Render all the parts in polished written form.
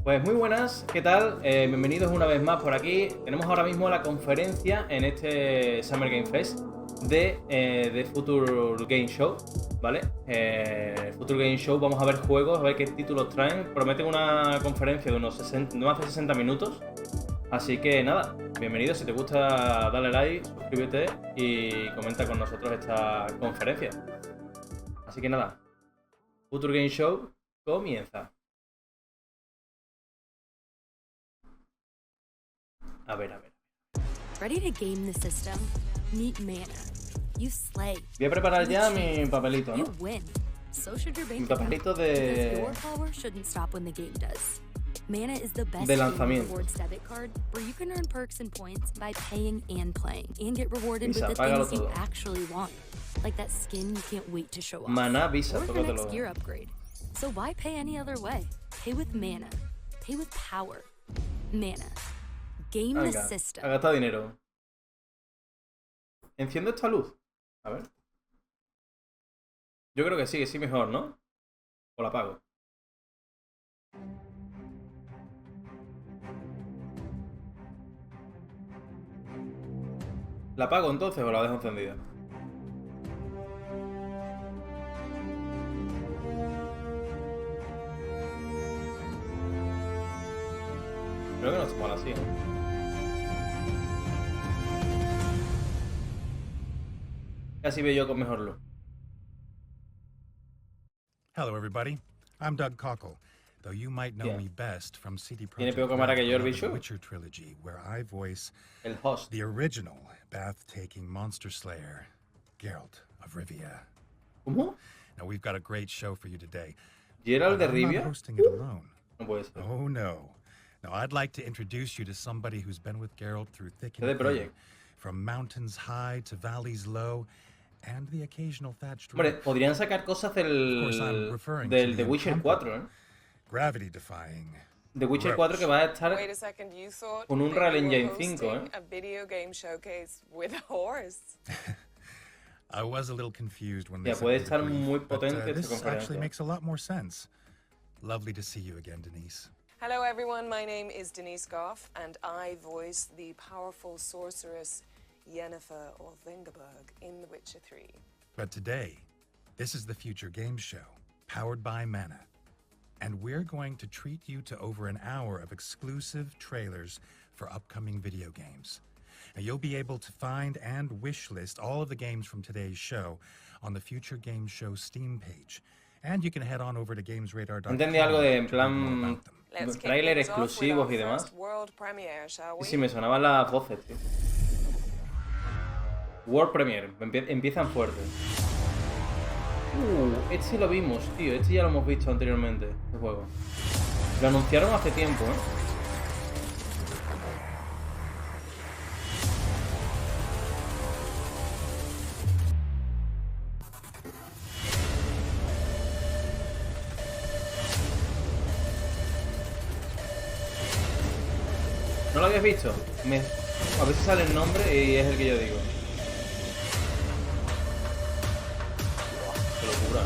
Pues muy buenas, ¿qué tal? Bienvenidos una vez más por aquí. Tenemos ahora mismo la conferencia en este Summer Game Fest de Future Game Show, ¿vale? Future Game Show, vamos a ver juegos, a ver qué títulos traen. Prometen una conferencia de unos 60, no más de 60 minutos. Así que nada, bienvenido. Si te gusta, dale like, suscríbete y comenta con nosotros esta conferencia. Así que nada, Future Game Show comienza. A ver. Ready to game the system? Meet Mana. You slay. Voy a preparar ya mi papelito, You ¿no? win. So should your Mi bank account. papelito Because your power shouldn't stop when the game does. Mana is the best de game lanzamiento. rewards debit card where you can earn perks and points by paying and playing and get rewarded Visa, with the págalo things you todo. actually want, like that skin you can't wait to show off. Maná, Visa, Or the tócatelo. next gear upgrade. So why pay any other way? Pay with Mana. Pay with power. Mana. Game the Venga, system. ha gastado dinero. Enciendo esta luz. A ver. Yo creo que sí mejor, ¿no? O la apago. ¿La apago entonces o la dejo encendida? Creo que no está mal así, ¿no? Casi veo yo con mejor luz. Hello, everybody. I'm Doug Cockle, though you might know Yeah. me best from CD Tiene Projekt peor cámara que Red's yo el beloved bicho. Witcher trilogy, where I voice El host. the original bath-taking monster slayer, Geralt of Rivia. ¿Cómo? Now, we've got a great show for you today. ¿Geralt but de I'm not Rivia? hosting it alone. No puede ser. Oh, no. Now, I'd like to introduce you to somebody who's been with Geralt through thick CD and thin, Projekt. from mountains high to valleys low, and the occasional thatched Hombre, roof. podrían sacar cosas course, I'm del referring del to The the Witcher incomparable. 4, ¿eh? Gravity-defying. The Witcher 4 que va a estar Wait a second, you thought con un that Real you were Engine hosting 5, ¿eh? a video game showcase with a horse? I was a little confused when they Ya, sent puede me the estar brief, muy but, potente esta this actually conferencia. makes a lot more sense. Lovely to see you again, Denise. Hello everyone, my name is Denise Goff and I voice the powerful sorceress Yennefer or Vengerberg in The Witcher 3. But today, this is the Future Games Show, powered by Mana. And we're going to treat you to over an hour of exclusive trailers for upcoming video games. Now, you'll be able to find and wishlist all of the games from today's show on the Future Games Show Steam page. And you can head on over to gamesradar.com. Entendí algo de en to learn more plan about them. Let's kick tráiler things off with exclusivos our y demás. first world premiere, shall Y we? sí, me sonaban las voces, tío. World Premiere, empiezan fuerte. Este lo vimos, tío. Este ya lo hemos visto anteriormente, este juego. Lo anunciaron hace tiempo, ¿eh? ¿No lo habías visto? A veces sale el nombre y es el que yo digo. Buah, qué locura.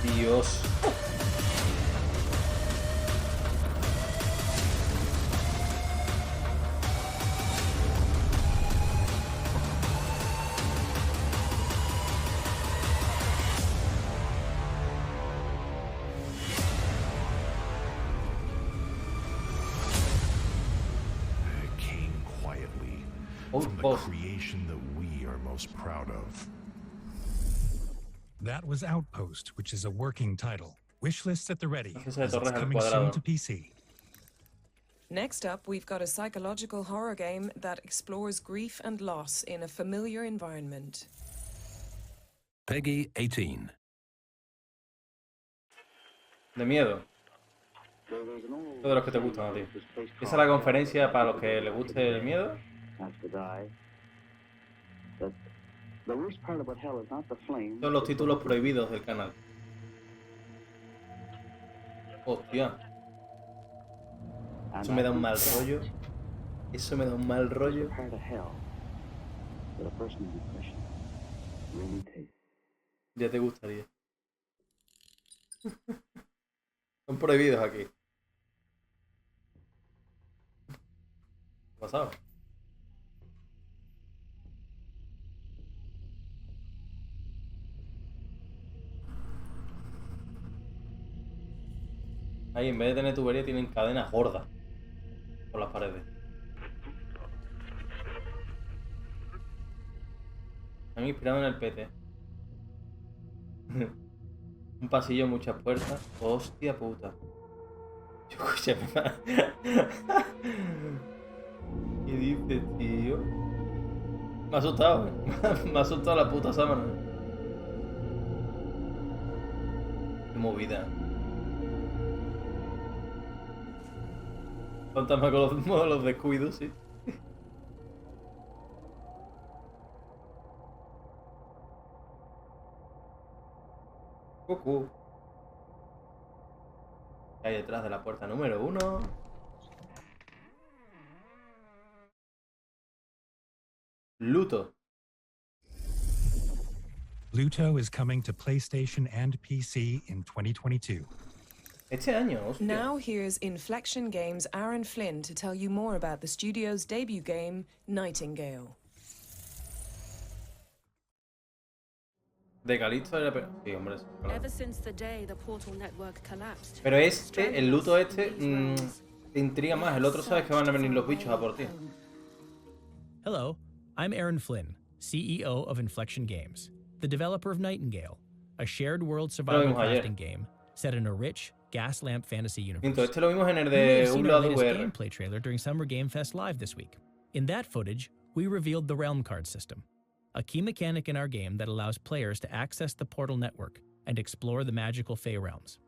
Dios. It came quietly Oh, from the boss. creation that we are most proud of. That was Outpost, which is a working title. Wishlists at the ready, Defensa de as Torres it's al coming soon cuadrado. to PC. Next up, we've got a psychological horror game that explores grief and loss in a familiar environment. Peggy 18. De miedo. Todos los que te gustan a ti. Esa es la conferencia para los que les guste el miedo. Son los títulos prohibidos del canal. Hostia. Eso me da un mal rollo. Eso me da un mal rollo. Ya te gustaría. Son prohibidos aquí. ¿Qué ha pasado? Ahí en vez de tener tubería tienen cadenas gordas por las paredes. Me han inspirado en el PT. Un pasillo, muchas puertas. Hostia puta. Escúchame. ¿Qué dices, tío? Me ha asustado, me ha asustado la puta sábana. Qué movida. Fantasma con los descuidos, sí. Cucú. ¿Qué hay detrás de la puerta número 1? Luto. Luto is coming to PlayStation and PC in 2022. Este año, hostia. Now here's Inflection Games' Aaron Flynn to tell you more about the studio's debut game, Nightingale. De Calixto era... Sí, hombre. Ever since the day the portal network collapsed. Pero este, el luto este, te intriga más. El otro sabes que van a venir los bichos a por ti. Hello, I'm Aaron Flynn, CEO of Inflection Games, the developer of Nightingale, a shared world survival crafting game set in a rich, gas lamp fantasy universe. Este lo vimos en el You may have de seen un our lado latest VR. gameplay trailer during Summer Game Fest Live this week. In that footage, we revealed the Realm Card system, a key mechanic in our game that allows players to access the portal network and explore the magical Fey realms.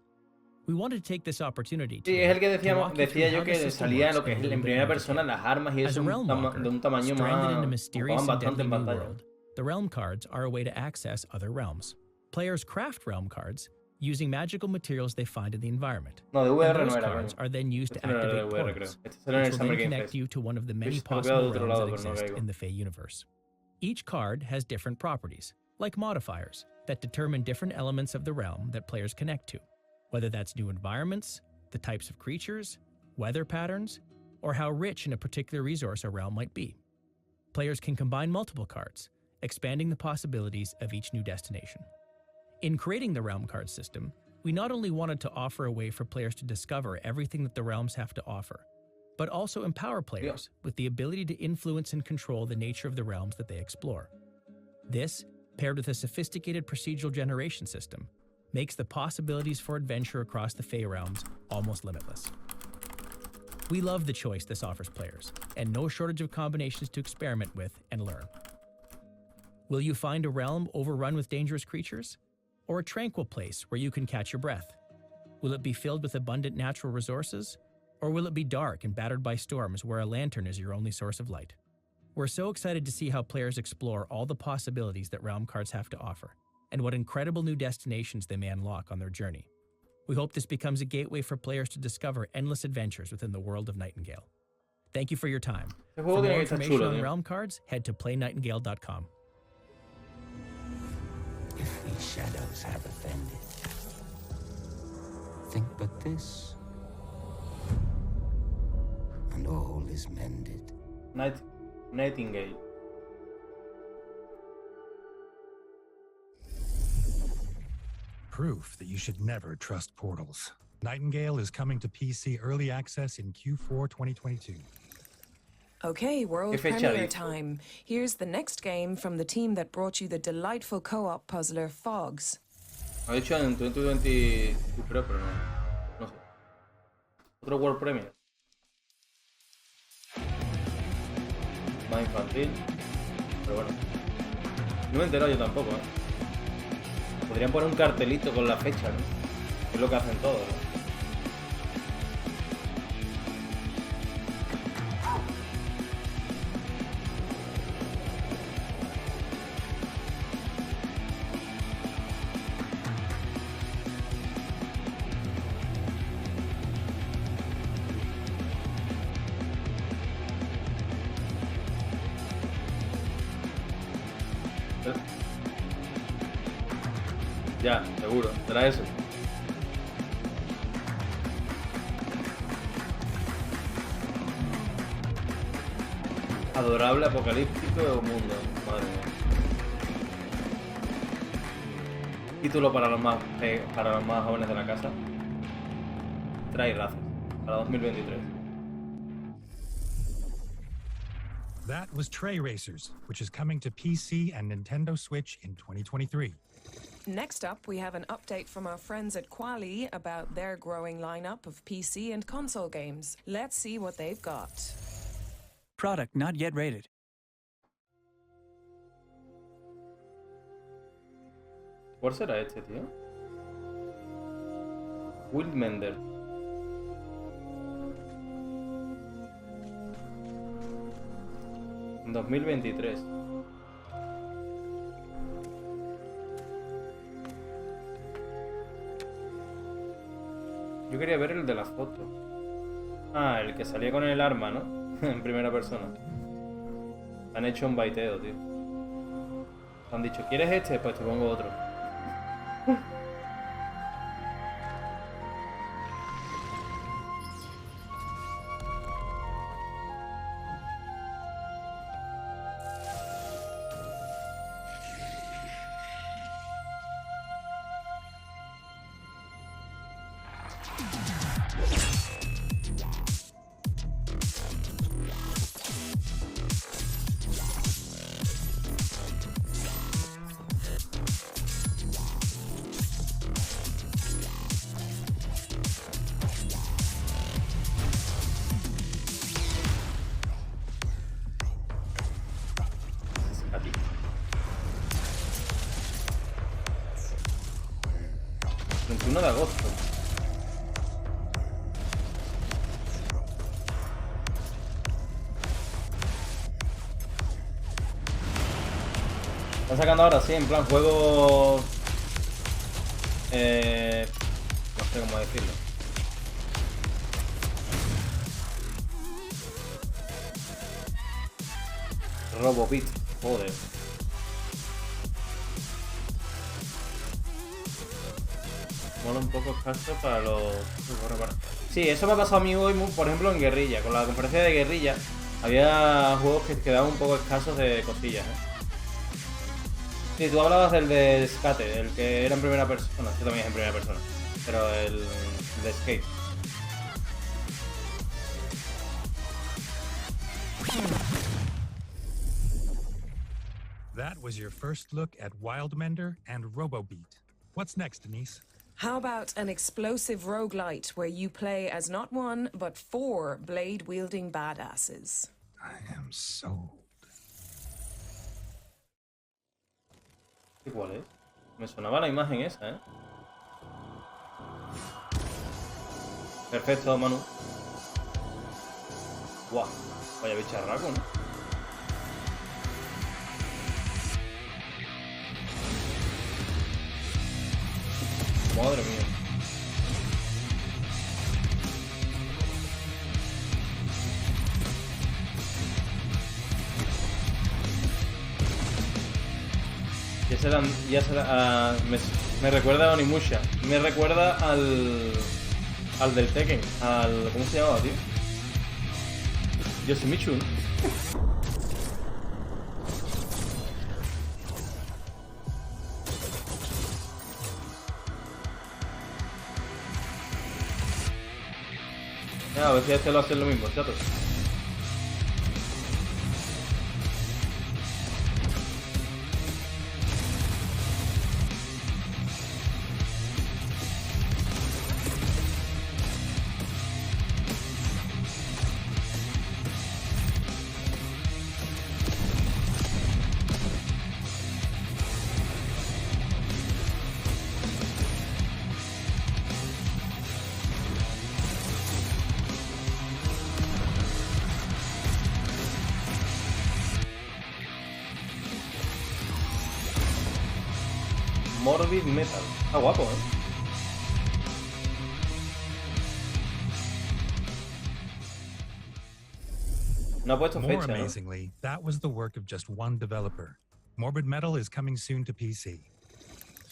We wanted to take this opportunity Sí, es el que decía yo que salía lo que es en primera persona, las armas y As eso a realm walker, de un tamaño stranded in a más... mysterious Ocupaban and bastante deadly en new pantalla. world, the realm cards are a way to access other realms. Players craft realm cards using magical materials they find in the environment. No, de And VR those no era, cards coño. are then used to Este no era de activate VR, creo. portals, Este solo en el which will Summer then Game connect Fest. you to one of the many Lo veo de possible otro realms lado, that pero no exist caigo. in the Fey universe. Each card has different properties, like modifiers, that determine different elements of the realm that players connect to, whether that's new environments, the types of creatures, weather patterns, or how rich in a particular resource a realm might be. Players can combine multiple cards, expanding the possibilities of each new destination. In creating the realm card system, we not only wanted to offer a way for players to discover everything that the realms have to offer, but also empower players with the ability to influence and control the nature of the realms that they explore. This, paired with a sophisticated procedural generation system, makes the possibilities for adventure across the Fey realms almost limitless. We love the choice this offers players, and no shortage of combinations to experiment with and learn. Will you find a realm overrun with dangerous creatures? Or a tranquil place where you can catch your breath? Will it be filled with abundant natural resources? Or will it be dark and battered by storms where a lantern is your only source of light? We're so excited to see how players explore all the possibilities that realm cards have to offer, and what incredible new destinations they may unlock on their journey. We hope this becomes a gateway for players to discover endless adventures within the world of Nightingale. Thank you for your time. For juego more tiene que estar information chulo, on tío. realm cards, head to playnightingale.com. If these shadows have offended, think but this, and all is mended. Nightingale. Proof that you should never trust portals. Nightingale is coming to PC early access in Q4 2022. Okay, world ¿Qué fecha premiere dice? time. Here's the next game from the team that brought you the delightful co-op puzzler Fogs. Lo he dicho en 2020, creo, pero no sé. Otro World Premiere. Más infantil. Pero bueno. No me he enterado yo tampoco, ¿eh? Podrían poner un cartelito con la fecha, ¿no? Que es lo que hacen todos, ¿no? Ya, seguro. Será eso. Adorable, apocalíptico mundo. Madre mía. Título para los más jóvenes de la casa. Trae razas. Para 2023. That was Tray Racers, which is coming to PC and Nintendo Switch in 2023. Next up, we have an update from our friends at Quali about their growing lineup of PC and console games. Let's see what they've got. Product not yet rated. ¿Cuál será este, tío? Wildmender. En 2023. Yo quería ver el de las fotos. Ah, el que salía con el arma, ¿no? En primera persona. Han hecho un baiteo, tío. Han dicho, ¿quieres este? Pues te pongo otro. A ti. 21 de agosto. Están sacando ahora, sí, en plan juego... no sé cómo decirlo. Robobit, joder. Mola un poco escaso para los... Sí, eso me ha pasado a mí hoy, por ejemplo, en Guerrilla. Con la conferencia de Guerrilla había juegos que quedaban un poco escasos de cosillas, ¿eh? Sí, tú hablabas del de Skate, el que era en primera persona. Bueno, este también es en primera persona. Pero el de Skate. That was your first look at Wildmender and RoboBeat. What's next, Denise? How about an explosive roguelite where you play as not one, but 4 blade-wielding badasses? I am sold. ¿Cuál es? Me sonaba la imagen esa, ¿eh? Perfecto, Manu. Guau, vaya bicharraco, ¿no? Madre mía. Me recuerda a Onimusha. Me recuerda al del Tekken. ¿Cómo se llamaba, tío? Yoshimitsu, ¿no? A ver si este lo hace lo mismo, chato. Morbid Metal. Está guapo, ¿eh? No ha puesto More fecha, ¿no? amazingly, that was the work of just one developer. Morbid Metal is coming soon to PC.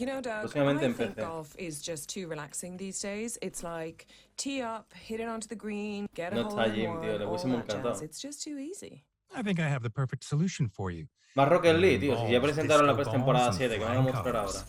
You know, Doug, Próximamente I en think PC. golf is just too relaxing these days. It's like tee up, hit it onto the green, get a No hole está in Jim, tío, one, le all hubiésemos that jazz. encantado. It's just too easy. I think I have the perfect solution for you. Más Rocket It League, tío, si ya involves presentaron la disco pretemporada balls and 7, que van a flying mostrar cars. ahora.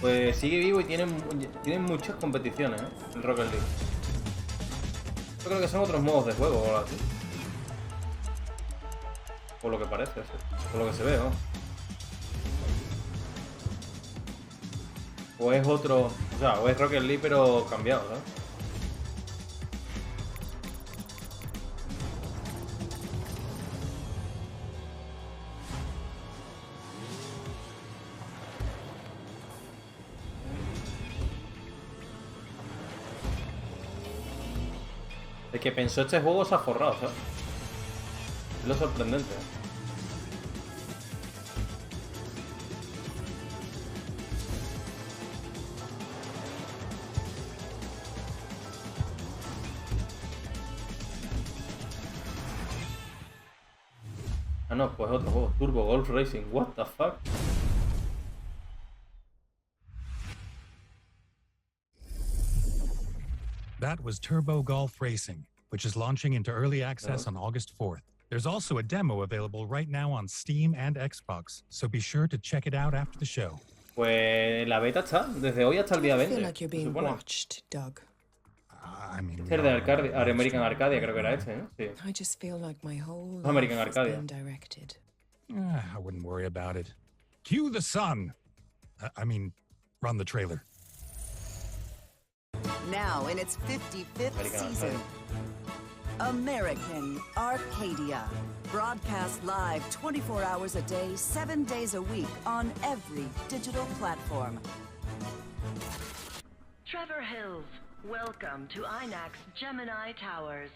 Pues sigue vivo y tienen muchas competiciones, el Rocket League. Yo creo que son otros modos de juego o algo así. Por lo que parece, por lo que se ve, ¿no? O es otro, o sea, o es Rocket League pero cambiado, ¿no? El que pensó este juego se ha forrado, ¿sabes? Es lo sorprendente. Ah, no, pues otro juego. Turbo Golf Racing. What the fuck? That was Turbo Golf Racing, which is launching into early access on August 4th. There's also a demo available right now on Steam and Xbox, so be sure to check it out after the show. Pues la beta está, desde hoy hasta el día I 20. feel like you're se being supone. watched, Doug. I mean, Este es de American Arcadia, creo que era este, ¿no? Sí. I just feel like my whole American life is Arcadia. being directed. I wouldn't worry about it. Cue the sun. I mean, run the trailer. Now in its 55th American season, American Arcadia. Broadcast live 24 hours a day, 7 days a week on every digital platform. Trevor Hills, welcome to INAX Gemini Towers.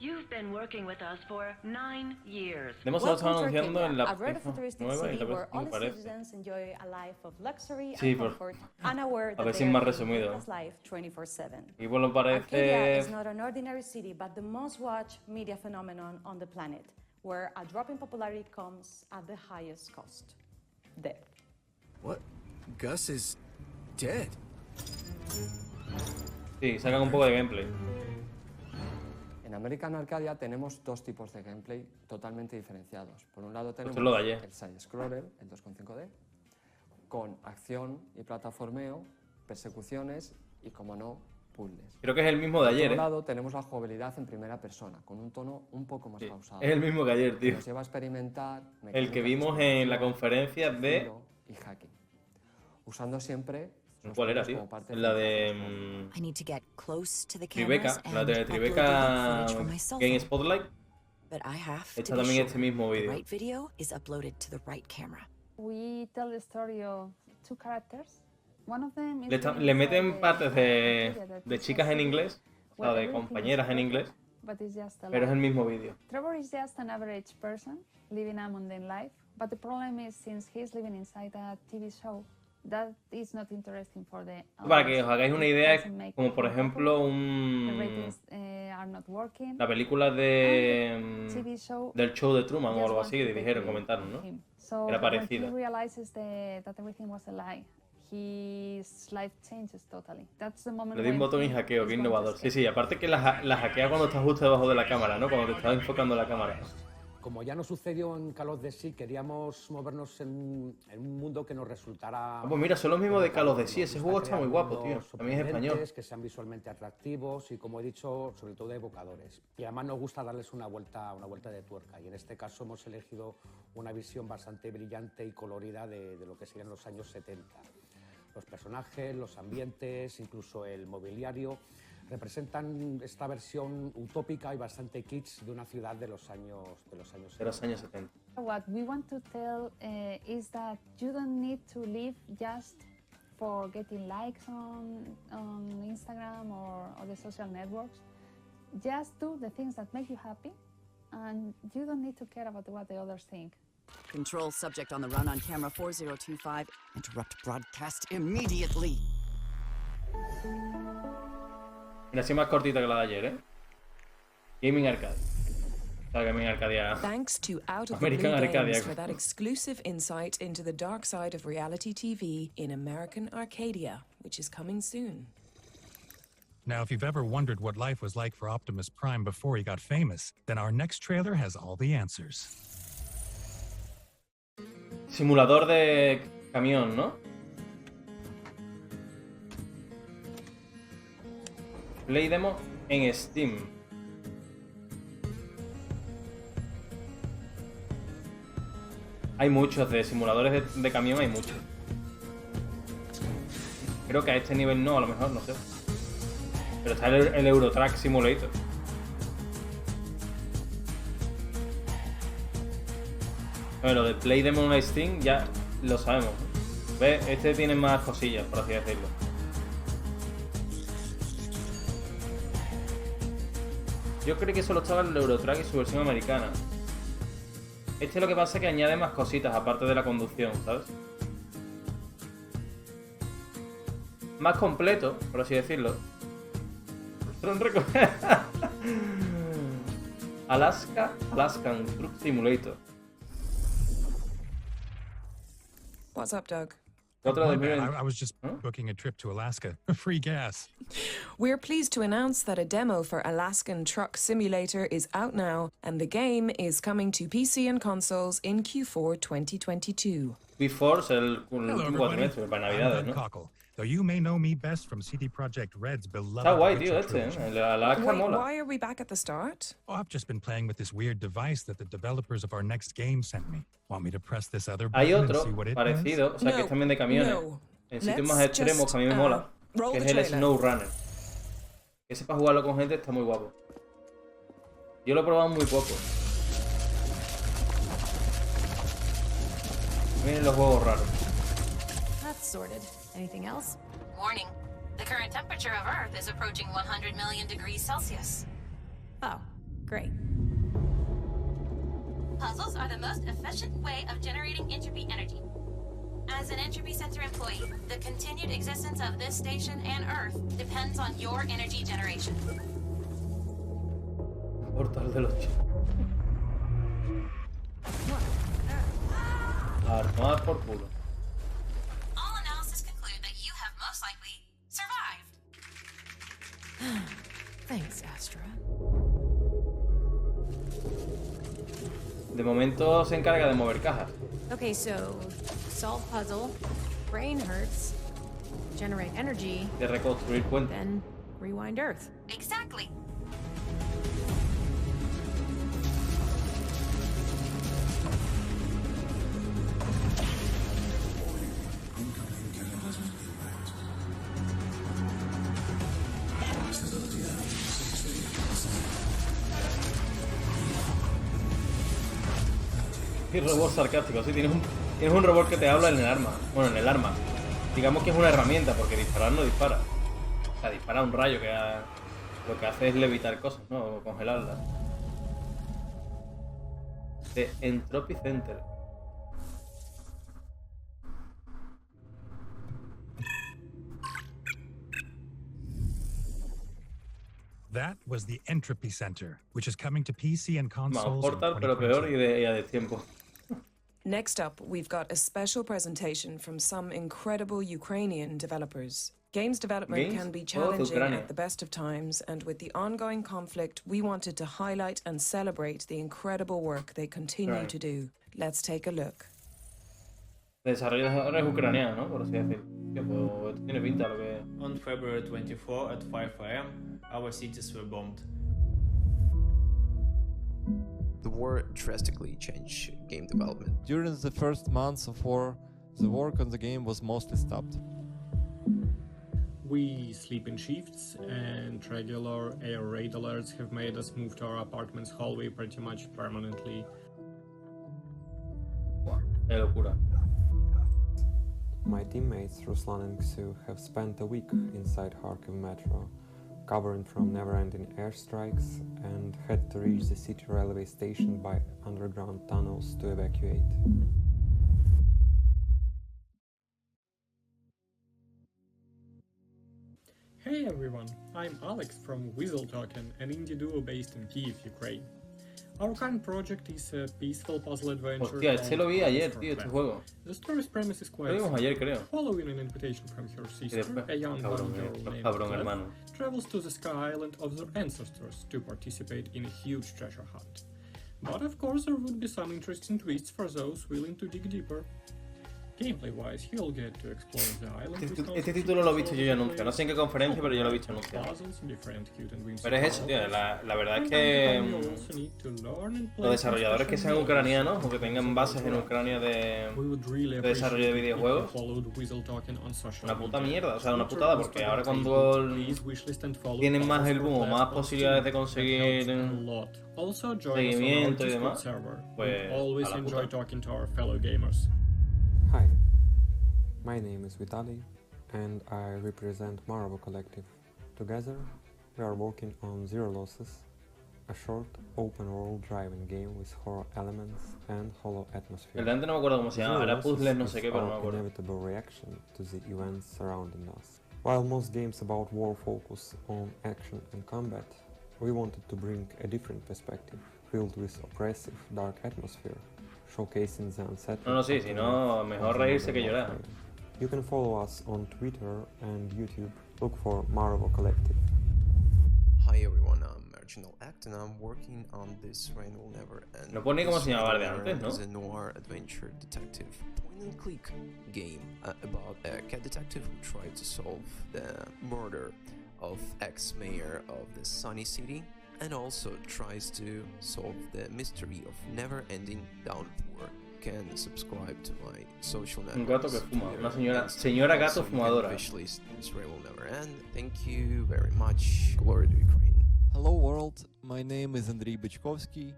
You've been working with us for 9 years. Demos lo están anunciando en la a very futuristic nueva y city la where all me the parece. citizens enjoy a life of luxury Sí, and por- comfort, unaware a that ver si they es más are living resumido. this life 24/7. Y bueno, Arcadia parece... is not an ordinary city, but the most watched media phenomenon on the planet, where a drop in popularity comes at the highest cost: death. What? Gus is dead. Sí, sacan un poco de gameplay. En American Arcadia tenemos dos tipos de gameplay totalmente diferenciados. Por un lado tenemos es lo de ayer. el side-scroller, el 2,5D, con acción y plataformeo, persecuciones y, como no, puzzles. Creo que es el mismo de ayer, Por ¿eh? otro lado tenemos la jugabilidad en primera persona, con un tono un poco más pausado. Es el mismo que ayer, tío. Nos lleva a experimentar El que mecánicas vimos de en la exploración, conferencia de... giro y hacking, usando siempre los ¿Cuál era, juegos tío? como parte La de... I need to get close to the Tribeca, cameras la and de upload Tribeca the footage from my cell Game phone. Spotlight. But I have Está to be también sure este mismo the vídeo. right video is uploaded to the right camera. We tell the story of two characters. One of them is Le meten partes de chicas en inglés, o sea, de compañeras en inglés, but it's just a pero es lie. el mismo vídeo. Trevor is just an average person living a mundane life, but the problem is since he's living inside a TV show, that is not interesting for the Para que audience. os hagáis una It idea, doesn't make como por him ejemplo popular. The un... ratings are not working. La película de... TV show del show de Truman o just algo wants así, to que take dijeron, it comentaron, ¿no? from him. So Era when parecida. he realizes that everything was a lie, his life changes totally. That's the moment Le di un when botón y he hackeo, is qué going to innovador. Sí, escape. sí, aparte que la hackea cuando estás justo debajo de la cámara, ¿no? Cuando te estás enfocando la cámara. Como ya nos sucedió en Call of Duty, queríamos movernos en un mundo que nos resultara... Ah, pues mira, son los mismos de Call of Duty. Ese juego está muy guapo, tío. También es español. Que sean visualmente atractivos y, como he dicho, sobre todo evocadores. Y además nos gusta darles una vuelta de tuerca. Y en este caso hemos elegido una visión bastante brillante y colorida de lo que serían los años 70. Los personajes, los ambientes, incluso el mobiliario, representan esta versión utópica y bastante kitsch de una ciudad de los años 70. What we want to tell is that you don't need to live just for getting likes on Instagram or the social networks. Just do the things that make you happy, and you don't need to care about what the others think. Control subject on the run on camera 4025. Interrupt broadcast immediately. Mira, así más cortita que la de ayer, ¿eh? Gaming Arcade. O sea, Gaming Arcadia. Thanks to Out of the American Blue Arcadia. Games for that exclusive insight into the dark side of reality TV in American Arcadia, which is coming soon. Now, if you've ever wondered what life was like for Optimus Prime before he got famous, then our next trailer has all the answers. Simulador de camión, ¿no? Play demo en Steam. Hay muchos de simuladores de camión, hay muchos. Creo que a este nivel no, a lo mejor, no sé. Pero está el Eurotrack Simulator. Bueno, lo de Play Demo en Steam ya lo sabemos. ¿Ves? Este tiene más cosillas, por así decirlo. Yo creo que solo estaba el Eurotrack y su versión americana. Este lo que pasa es que añade más cositas aparte de la conducción, ¿sabes? Más completo, por así decirlo. Alaskan Truck Simulator. What's up, Doug? I was just booking a trip to Alaska. Free gas. We're pleased to announce that a demo for Alaskan Truck Simulator is out now, and the game is coming to PC and consoles in Q4 2022. Before el último cuatrimestre, para Navidades, ¿no? Cockle. Though you may know me best from CD Projekt Red's beloved Está guay, Witcher tío, este, trilogy. ¿eh? Alaska mola. Why are we back at the start? Oh, I've just been playing with this weird device that the developers of our next game sent me. Want me to press this other button Hay and otro see what it parecido, o sea, que es también de camiones. En sitios más extremos que a mí me mola. Que es el Snow Runner. Que sepa jugarlo con gente está muy guapo. Yo lo he probado muy poco. Vienen los juegos raros. That's sorted. Anything else? Warning. The current temperature of Earth is approaching 100 million degrees Celsius. Oh, great. Puzzles are the most efficient way of generating entropy energy. As an Entropy Center employee, the continued existence of this station and Earth depends on your energy generation. Portal de los Armar por culo. All analysis conclude that you have most likely survived. Thanks, Astra. De momento se encarga de mover cajas. Okay, so solve puzzle, brain hurts, generate energy, De reconstruir puentes. then rewind Earth. Exactly. Y robot sarcástico, sí, tienes un robot que te habla en el arma. Bueno, en el arma. Digamos que es una herramienta, porque disparar no dispara. O sea, dispara un rayo que lo que hace es levitar cosas, ¿no? O congelarlas. The Entropy Center. That was the Entropy Center, which is coming to PC and consoles in Portal, pero peor y de tiempo. Next up, we've got a special presentation from some incredible Ukrainian developers. Games development can be challenging at the best of times, and with the ongoing conflict, we wanted to highlight and celebrate the incredible work they continue to do. Let's take a look. Desarrolladores ucranianos, ¿no? Por así decirlo. Pues tiene pinta lo que... On February 24 at 5 a.m., our cities were bombed. The war drastically changed game development. During the first months of war, the work on the game was mostly stopped. We sleep in shifts, and regular air raid alerts have made us move to our apartment's hallway pretty much permanently. Qué locura. My teammates Ruslan and Ksu have spent a week inside Kharkiv metro, recovering from never-ending airstrikes, and had to reach the city railway station by underground tunnels to evacuate. Hey everyone, I'm Alex from Weasel Token, an indie duo based in Kyiv, Ukraine. Our current project is a peaceful puzzle adventure. Hostia, este lo vi ayer, tío, este juego. The story's premise is quite Lo vimos ayer, creo. Following an invitation from her sister, a young cabrón, girl named cabrón, Clef hermano. travels to the Sky Island of their ancestors to participate in a huge treasure hunt. But of course there would be some interesting twists for those willing to dig deeper. Gameplay-wise, you'll get to explore the island. Este título lo he visto yo ya anunciado. No sé en qué conferencia, pero yo lo he visto anunciado. Pero es eso, tío. La verdad es que los desarrolladores que sean ucranianos o que tengan bases en Ucrania de desarrollo de videojuegos, una puta mierda, o sea, una putada, porque ahora cuando tienen más el boom, más posibilidades de conseguir seguimiento y demás, pues a la puta. Hi, my name is Vitaly, and I represent Marvel Collective. Together, we are working on Zero Losses, a short, open-world driving game with horror elements and hollow atmosphere. El de antes no me acuerdo cómo se llama, era puzzles no sé qué, pero no me acuerdo. Inevitable reaction to the events surrounding us. While most games about war focus on action and combat, we wanted to bring a different perspective, filled with oppressive, dark atmosphere. Showcasing the unsettling. No, sí, si no, mejor reírse que llorar. You can follow us on Twitter and YouTube. Look for Marvel Collective. Hi everyone, I'm Marginal Act and I'm working on This Rain Will Never End. No pone cómo se llamaba de antes, ¿no? It's a noir adventure detective point-and-click game about a cat detective who tried to solve the murder of ex-mayor of the Sunny City, and also tries to solve the mystery of never-ending downpour. Can subscribe to my social networks. Un gato que fuma, una señora gato fumadora. Wishlist This Rain Will Never End. Thank you very much. Glory to Ukraine. Hello world, my name is Andriy Bychkovsky.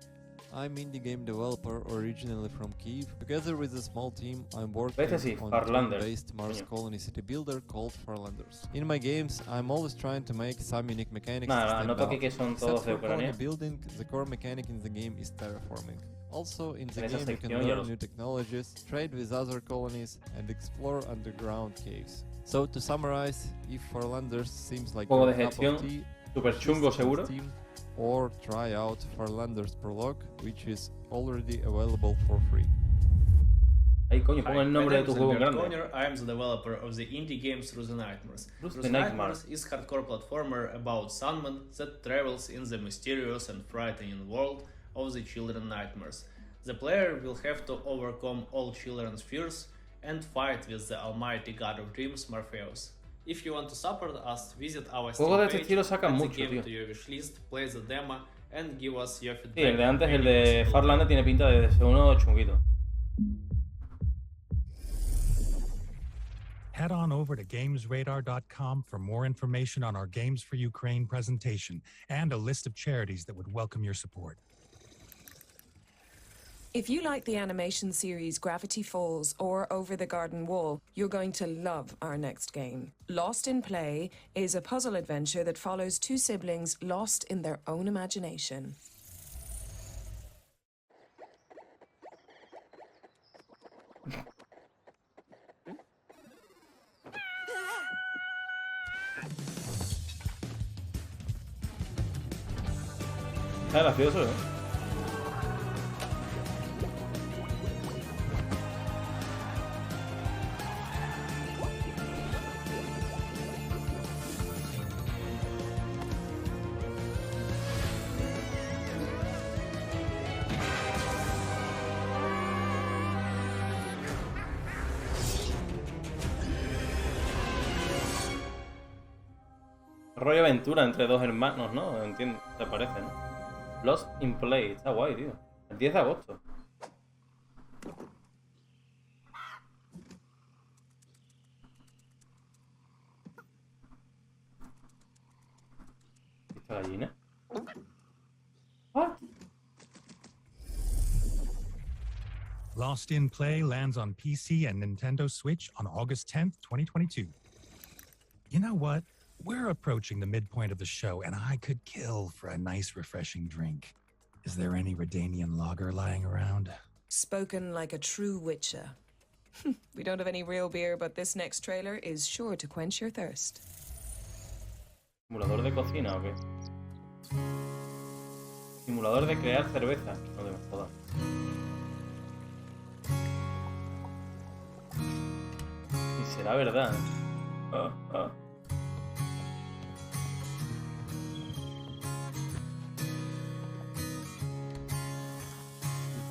I'm indie game developer originally from Kyiv. Together with a small team, I'm working on a team-based Mars colony city builder called Farlanders. In my games, I'm always trying to make some unique mechanics stand out. Except for colony building, the core mechanic in the game is terraforming. Also, in the game you can learn new technologies, trade with other colonies, and explore underground caves. So to summarize, if Farlanders seems like your cup of tea, super chungo seguro. Or try out Farlanders Prologue, which is already available for free. Ay, coño, pon el nombre de tu juego grande. Junio, I am the developer of the indie game Through the Nightmares. Through the Nightmares is a hardcore platformer about Sandman that travels in the mysterious and frightening world of the children's nightmares. The player will have to overcome all children's fears and fight with the almighty god of dreams, Morpheus. If you want to support us, visit our Steam page, add the game to your wishlist, play the demo, and give us your feedback. Sí, el de antes, el de Farlander, tiene pinta de ser uno chunguito. Head on over to GamesRadar.com for more information on our Games for Ukraine presentation and a list of charities that would welcome your support. If you like the animation series Gravity Falls or Over the Garden Wall, you're going to love our next game. Lost in Play is a puzzle adventure that follows two siblings lost in their own imagination. Está gracioso, ¿eh? Rollo aventura entre dos hermanos, ¿no? Entiendo, te parece, ¿no? Lost in Play, está guay, tío. El 10 de agosto. ¿Esta gallina? ¿Ah? Lost in Play lands on PC and Nintendo Switch on August 10th, 2022. You know what? We're approaching the midpoint of the show, and I could kill for a nice, refreshing drink. Is there any Redanian lager lying around? Spoken like a true witcher. We don't have any real beer, but this next trailer is sure to quench your thirst. ¿Simulador de cocina o qué? Simulador de crear cerveza. No te me jodas. Y será verdad.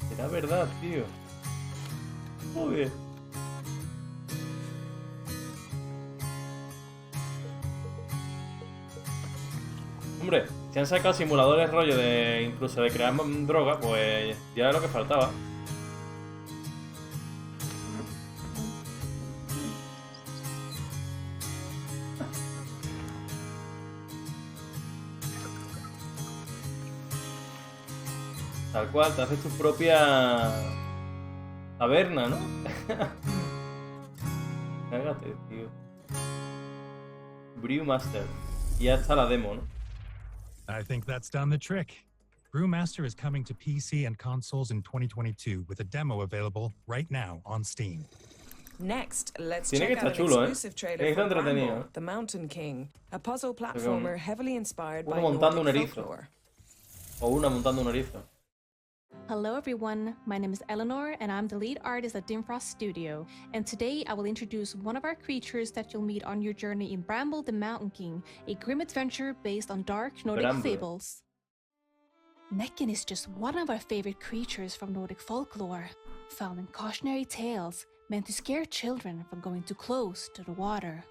Será verdad, tío. Joder. Hombre, si han sacado simuladores rollo de incluso de crear droga, pues ya era lo que faltaba. Tal cual, te haces tu propia taberna, ¿no? Cágate, tío. Brewmaster. Y ya está la demo, ¿no? I think that's done the trick. Brewmaster is coming to PC and consoles in 2022 with a demo available right now on Steam. Next, let's Tiene que check out estar an chulo, exclusive trailer Tiene que estar for entretenido. Bramble, the Mountain King, a puzzle platformer heavily inspired by Uno montando un Nordic erizo. folklore. O una montando un erizo. Hello everyone, my name is Eleanor and I'm the lead artist at Dimfrost Studio, and today I will introduce one of our creatures that you'll meet on your journey in Bramble the Mountain King, a grim adventure based on dark Nordic Bramble. fables. Necken is just one of our favorite creatures from Nordic folklore, found in cautionary tales meant to scare children from going too close to the water.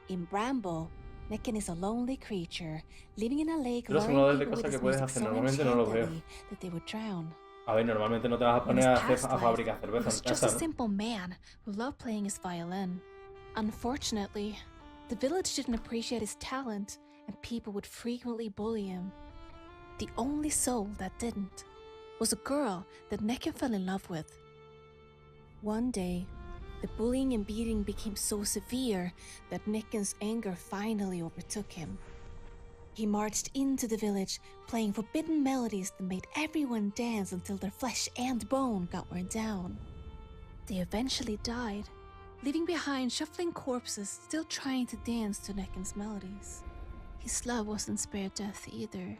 In Bramble, Necken is a lonely creature living in a lake Los luring simuladores de people with cosas que his puedes music hacer so normalmente no los veo. enchantedly that they would drown. A ver, normalmente no te vas a In his poner a, past a life, fabricar cerveza he was en just casa, a ¿no? simple man who loved playing his violin. Unfortunately, the village didn't appreciate his talent and people would frequently bully him. The only soul that didn't was a girl that Necken fell in love with. One day, the bullying and beating became so severe that Necken's anger finally overtook him. He marched into the village, playing forbidden melodies that made everyone dance until their flesh and bone got worn down. They eventually died, leaving behind shuffling corpses still trying to dance to Necken's melodies. His love wasn't spared death either.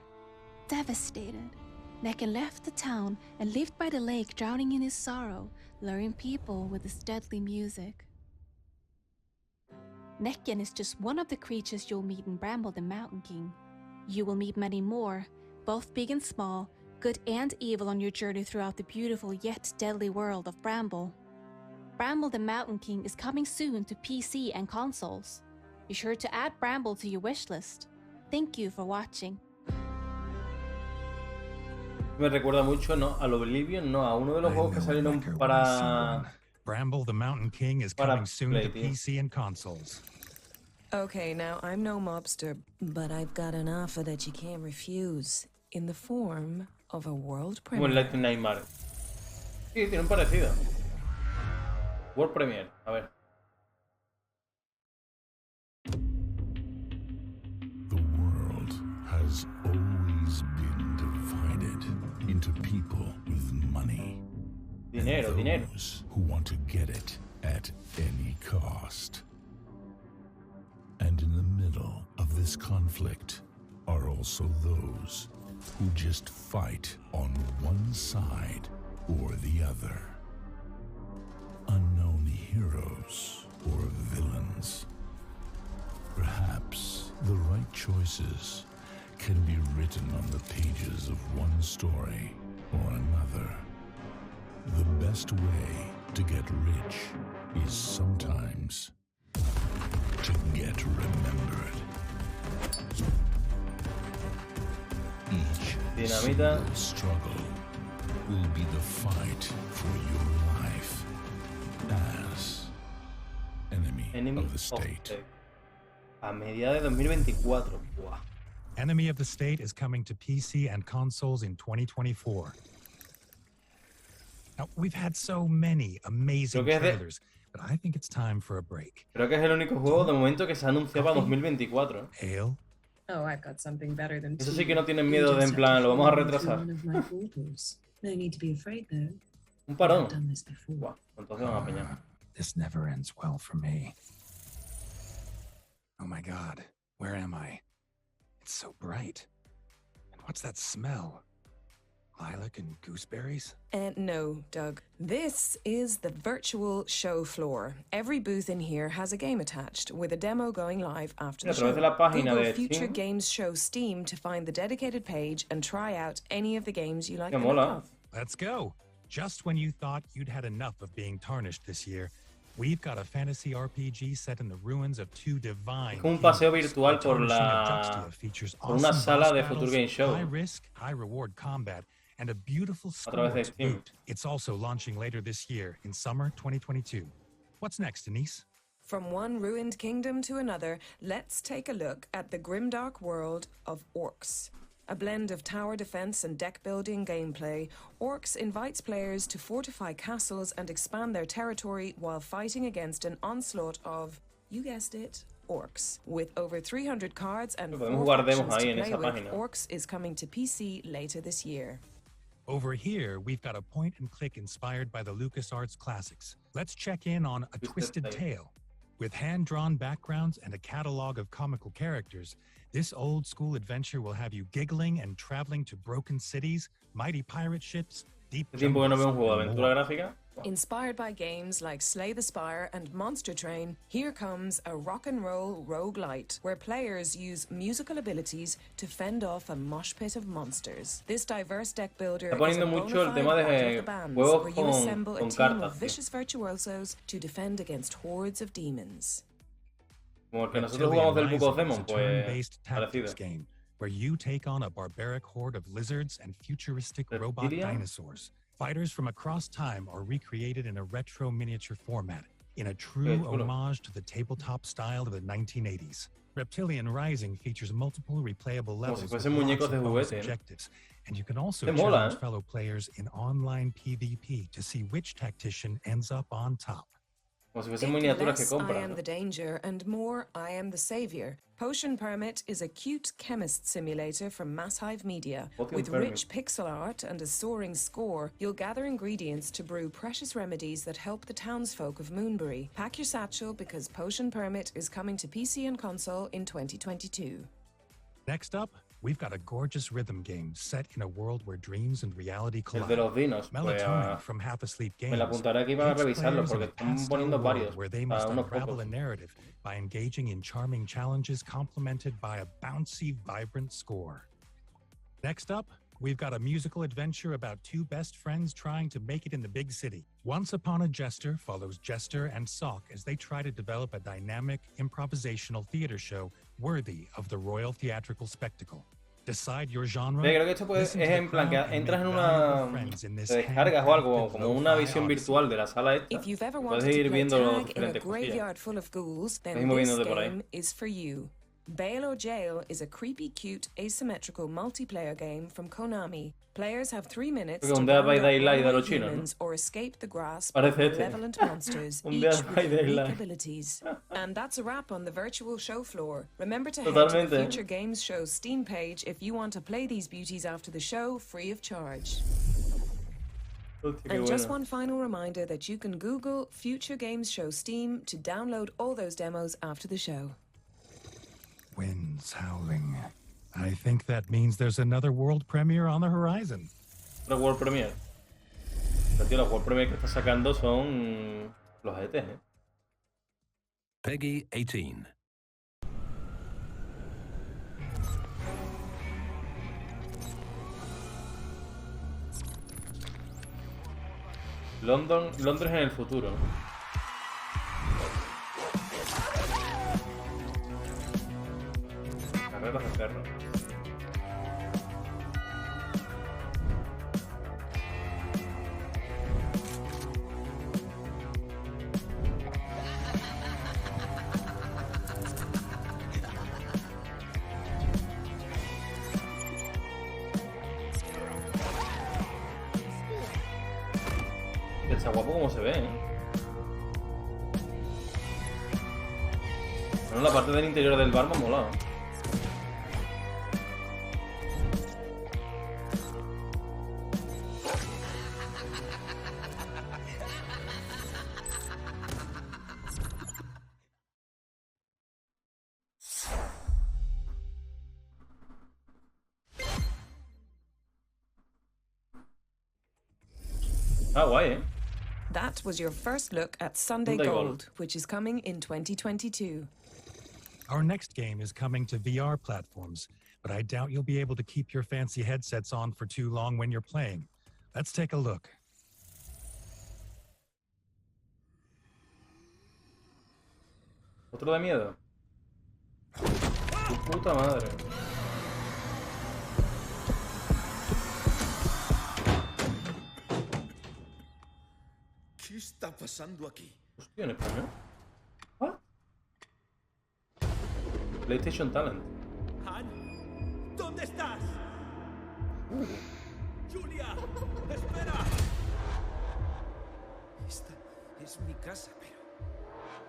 Devastated, Necken left the town and lived by the lake, drowning in his sorrow, luring people with his deadly music. Necken is just one of the creatures you'll meet in Bramble the Mountain King. You will meet many more, both big and small, good and evil on your journey throughout the beautiful yet deadly world of Bramble. Bramble the Mountain King is coming soon to PC and consoles. Be sure to add Bramble to your wishlist. Thank you for watching. Me recuerda mucho, ¿no? Al Oblivion, no, a uno de los juegos que salieron para... Bramble the Mountain King is coming soon to PC and consoles. Okay, now I'm no mobster, but I've got an offer that you can't refuse, in the form of a world Como el premiere. Lightning Nightmare. Sí, tiene un parecido. World Premiere, a ver. The world has always been divided into people with money Dinero, and dinero. those who want to get it at any cost. And in the middle of this conflict are also those who just fight on one side or the other. Unknown heroes or villains. Perhaps the right choices can be written on the pages of one story or another. The best way to get rich is sometimes to get remembered. Each Dinamita. single struggle will be the fight for your life as enemy of the state. A mediados de 2024. Buah. Enemy of the State is coming to PC and consoles in 2024. Now, we've had so many amazing Creo que es de- trailers, but I think it's time for a break. Creo que es el único juego de momento que se anuncia para 2024. Ale? Oh, I've got something better than Eso sí que no tienen miedo de en plan, lo vamos a retrasar. No need to be afraid though. Un parón. Buah, entonces van a apañar. This never ends well for me. Oh my god, where am I? It's so bright. And what's that smell? Lilac and gooseberries? No, Doug. This is the virtual show floor. Every booth in here has a game attached, with a demo going live after the show. Google Future Games Show Steam to find the dedicated page and try out any of the games you like the look of. Let's go. Just when you thought you'd had enough of being tarnished this year, we've got a fantasy RPG set in the ruins of two divine. Un paseo virtual por una sala de Future Game Show. High risk, high reward combat. And a beautiful score to boot. It's also launching later this year in summer 2022. What's next, Denise? From one ruined kingdom to another, let's take a look at the grimdark world of Orcs. A blend of tower defense and deck building gameplay, Orcs invites players to fortify castles and expand their territory while fighting against an onslaught of, you guessed it, Orcs. With over 300 cards and 4 factions to play with, Orcs is coming to PC later this year. Over here, we've got a point-and-click inspired by the LucasArts classics. Let's check in on A Twisted Tale. With hand-drawn backgrounds and a catalog of comical characters, this old-school adventure will have you giggling and traveling to broken cities, mighty pirate ships, deep jungles, and more. Inspired by games like Slay the Spire and Monster Train, here comes a rock and roll roguelite where players use musical abilities to fend off a mosh pit of monsters. This diverse deck builder is a bona fide part of the bands where you assemble a team of vicious virtuosos to defend against hordes of demons. Como el que nosotros jugamos del Book of Demon, pues parecido. Game where you take on a barbaric horde of lizards and futuristic robot dinosaurs. Fighters from across time are recreated in a retro miniature format, in a true homage to the tabletop style of the 1980s. Reptilian Rising features multiple replayable levels with lots of bonus objectives, and you can also challenge fellow players in online PvP to see which tactician ends up on top. Less, I am the danger, and more, I am the savior. Potion Permit is a cute chemist simulator from Mass Hive Media. With rich pixel art and a soaring score, you'll gather ingredients to brew precious remedies that help the townsfolk of Moonbury. Pack your satchel because Potion Permit is coming to PC and console in 2022. Next up, we've got a gorgeous rhythm game set in a world where dreams and reality collide. El de los dinos, Melatonin from Half Asleep Games. Me la apuntaré aquí para revisarlo porque están poniendo varios. Where they must unravel a narrative by engaging in charming challenges complemented by a bouncy, vibrant score. Next up, we've got a musical adventure about two best friends trying to make it in the big city. Once Upon a Jester follows Jester and Sock as they try to develop a dynamic, improvisational theater show worthy of the Royal Theatrical Spectacle. Decide your genre. Creo que esto es en plan que entras en una te descargas o algo como una visión virtual de la sala esta. Puedes ir viendo los diferentes cosillas. Then this game is for you. Bail or Jail is a creepy, cute, asymmetrical multiplayer game from Konami. Players have 3 minutes to round up humans or escape the grasp of malevolent monsters, each with unique abilities. And that's a wrap on the virtual show floor. Remember to head to the Future Games Show Steam page if you want to play these beauties after the show free of charge. And just one final reminder that you can Google Future Games Show Steam to download all those demos after the show. Winds howling. I think that means there's another world premiere on the horizon. ¿Otra world premiere? Pero, tío, los world premiere que está sacando son los ET, ¿eh? Peggy 18. Londres en el futuro. Carreras de perro. Está guapo como se ve, ¿eh? Bueno, la parte del interior del bar me ha molado. Ah, guay, ¿eh? That was your first look at Sunday Gold, which is coming in 2022. Our next game is coming to VR platforms, but I doubt you'll be able to keep your fancy headsets on for too long when you're playing. Let's take a look. ¿Otro de miedo? Tu puta madre. ¿Qué está pasando aquí? Hostia, en español. ¿What? PlayStation Talent. Han, ¿dónde estás? Julia, espera. Esta es mi casa, pero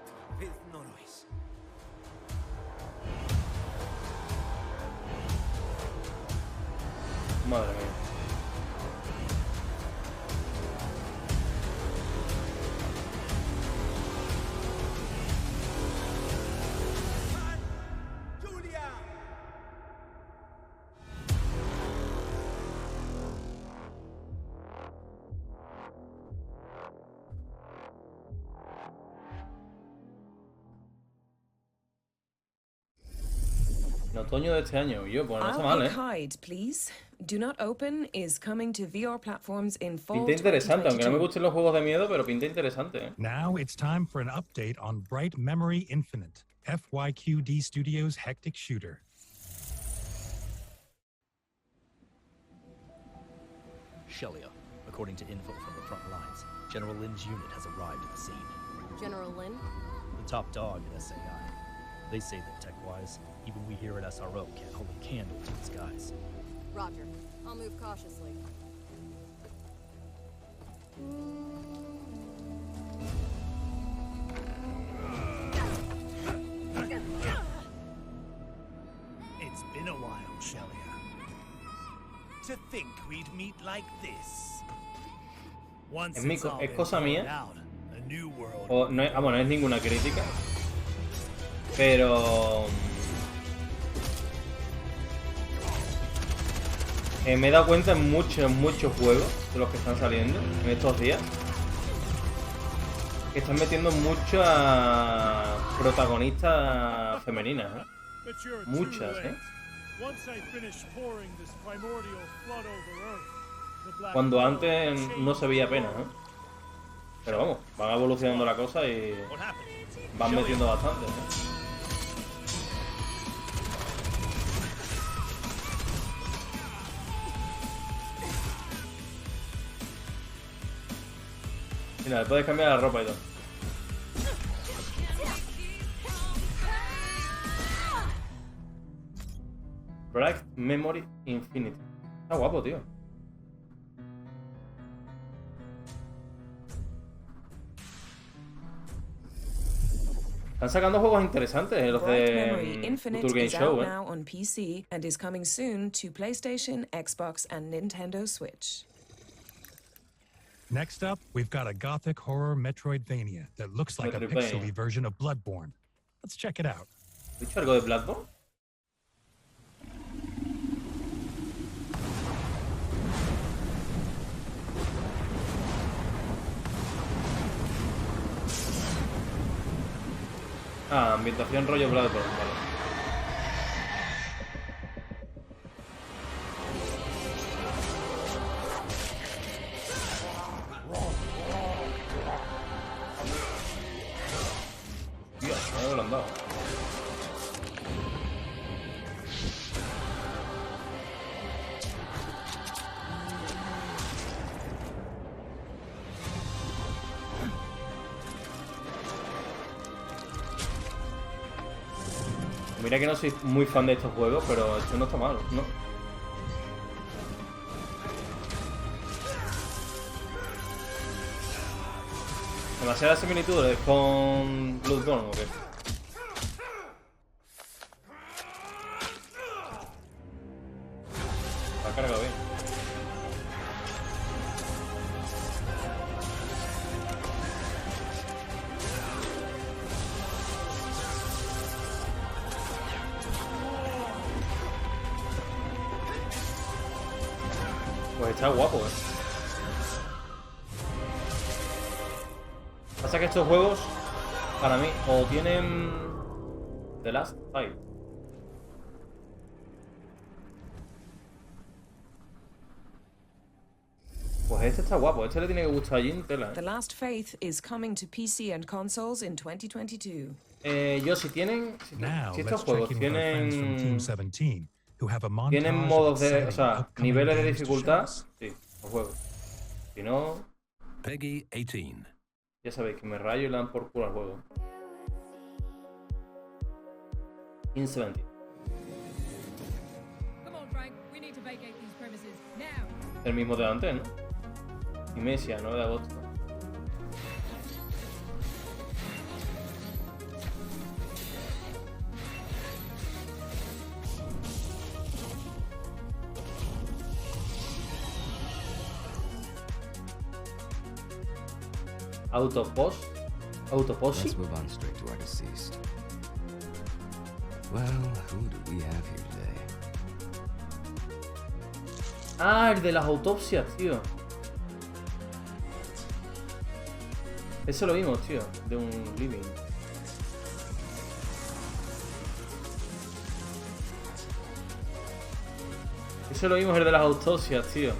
tal vez no lo es. Madre mía. En otoño de este año, yo, pues no está mal, ¿eh? Hide, please. Do Not Open is coming to VR platforms in fall. Pinta interesante, aunque no me gusten los juegos de miedo, pero pinta interesante, ¿eh? Now it's time for an update on Bright Memory Infinite, FYQD Studios' hectic shooter. Shelia, according to info from the front lines, General Lin's unit has arrived at the scene. General Lin? The top dog at SAI. They say that tech-wise, even we here at SRO can't hold a candle to these guys. Roger. I'll move cautiously. It's been a while, Shelia. To think we'd meet like this. Once it's all Es been cosa figured mía. out, a new world. O no es, bueno, no es ninguna crítica. Pero me he dado cuenta en muchos juegos de los que están saliendo en estos días que están metiendo muchas protagonistas femeninas, ¿eh? Muchas, ¿eh? Cuando antes no se veía apenas, ¿eh? Pero vamos, van evolucionando la cosa y van metiendo bastante, ¿eh? Mira, le puedes cambiar la ropa y todo. Bright Memory Infinite. Está guapo, tío. Están sacando juegos interesantes los de Future Game Show, now on PC and is coming soon to PlayStation, Xbox, and Nintendo Switch. Next up, we've got a gothic horror Metroidvania that looks like a pixely version of Bloodborne. Let's check it out. ¿Has dicho algo de Bloodborne? Ah, ambientación rollo Bloodborne, vale. Mira que no soy muy fan de estos juegos, pero esto no está mal, ¿no? ¿Demasiadas similitudes con Bloodborne o qué? Pues está guapo, Pasa que estos juegos, para mí, o tienen The Last Fight. Pues este está guapo, este le tiene que gustar a Jin, tela, The Last Faith is coming to PC and consoles in 2022. Yo si tienen, si estos juegos tienen tienen modos de, o sea, niveles de dificultad, sí, los juegos. Si no, Peggy 18. Ya sabéis que me rayo y le dan por culo al juego. 15-20. El mismo de antes, ¿no? Y Mesia, 9 de agosto. Autoposi. Let's move on straight to our deceased. Well, who do we have here today? Ah, el de las autopsias, tío. Eso lo vimos, tío, de un living. Eso lo vimos, el de las autopsias, tío.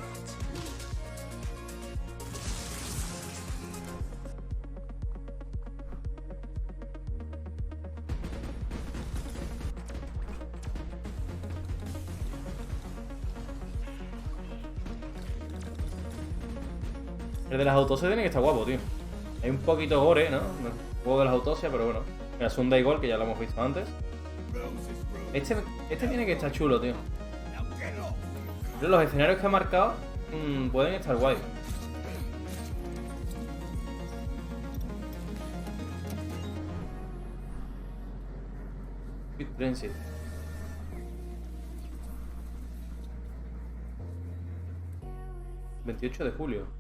El de las autopsias tiene que estar guapo, tío. Hay un poquito gore, ¿no? El juego de las autopsias, pero bueno. Es un Daigol que ya lo hemos visto antes. Este tiene que estar chulo, tío. Pero los escenarios que he marcado pueden estar guay. Transit. ...28 de julio.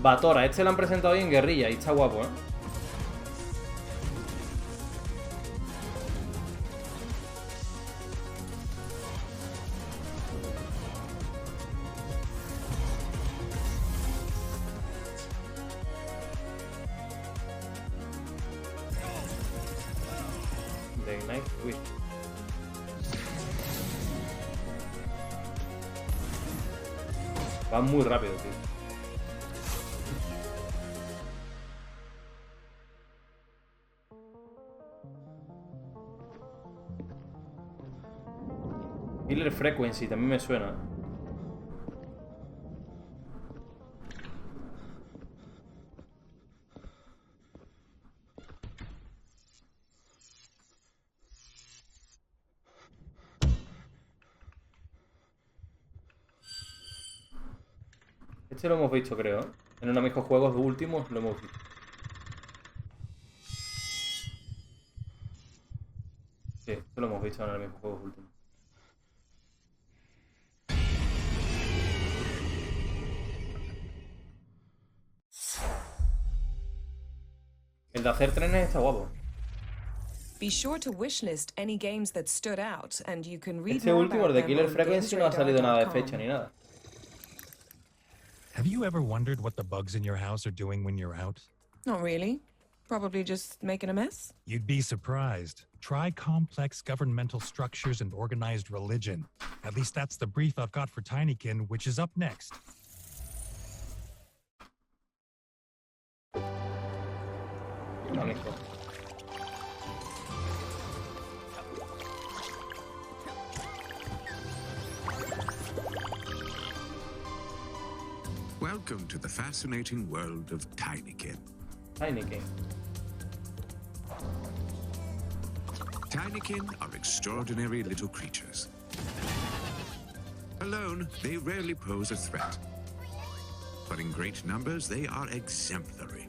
Batora, este lo han presentado hoy en guerrilla y está guapo, ¿eh? The Night Wish. Va muy rápido, tío. Killer Frequency, también me suena. Este lo hemos visto, creo, ¿eh? En uno de mis juegos últimos lo hemos visto. Sí, esto lo hemos visto en uno de mis juegos últimos. El de hacer trenes está guapo. Be sure to wishlist any games that stood out and you can read Este último, el de Killer Frequency, no ha salido nada de fecha ni nada. Have you ever wondered what the bugs in your house are doing when you're out? Not really. Probably just making a mess. You'd be surprised. Try complex governmental structures and organized religion. At least that's the brief I've got for Tinykin, which is up next. Welcome to the fascinating world of Tinykin. Tinykin. Tinykin are extraordinary little creatures. Alone, they rarely pose a threat. But in great numbers, they are exemplary.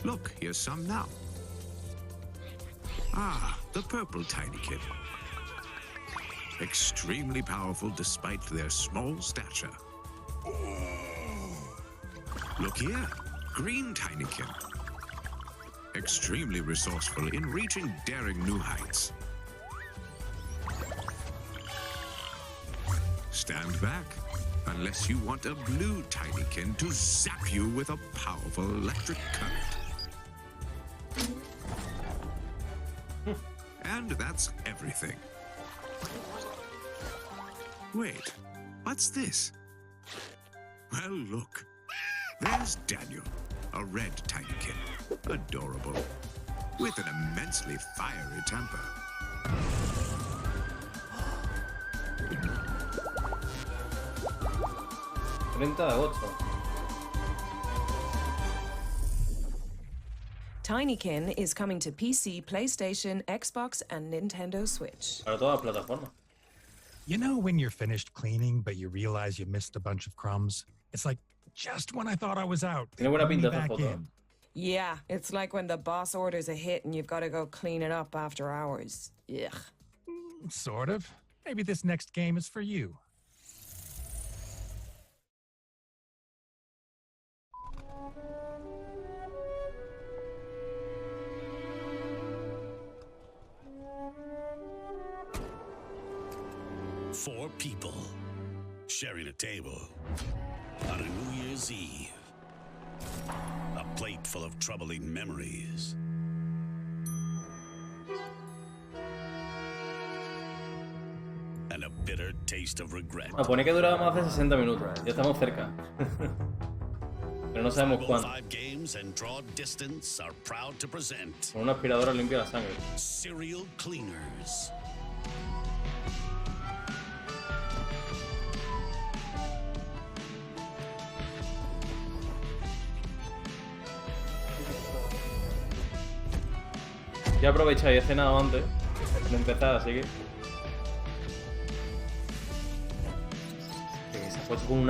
Look, here's some now. Ah, the purple Tinykin. Extremely powerful despite their small stature. Look here, green Tinykin. extremely resourceful in reaching daring new heights. Stand back, unless you want a blue tinykin to zap you with a powerful electric current. And that's everything. Wait, what's this? Well, look. There's Daniel, a red tinykin. Adorable. With an immensely fiery temper. 30 de agosto. Tinykin is coming to PC, PlayStation, Xbox, and Nintendo Switch. Para todas las plataformas. You know when you're finished cleaning, but you realize you missed a bunch of crumbs? It's like, just when I thought I was out, they put me back in. Yeah, it's like when the boss orders a hit and you've got to go clean it up after hours. Ugh. Sort of. Maybe this next game is for you. Four people sharing a table on a New Year's Eve. A plate full of troubling memories. And a bitter taste of regret. Pone que duraba más de 60 minutos. Ya estamos cerca. Pero no sabemos cuánto. Con una aspiradora limpia la sangre. Serial cleaners. Ya aprovecháis, he cenado antes de empezar, así que... Se ha puesto con un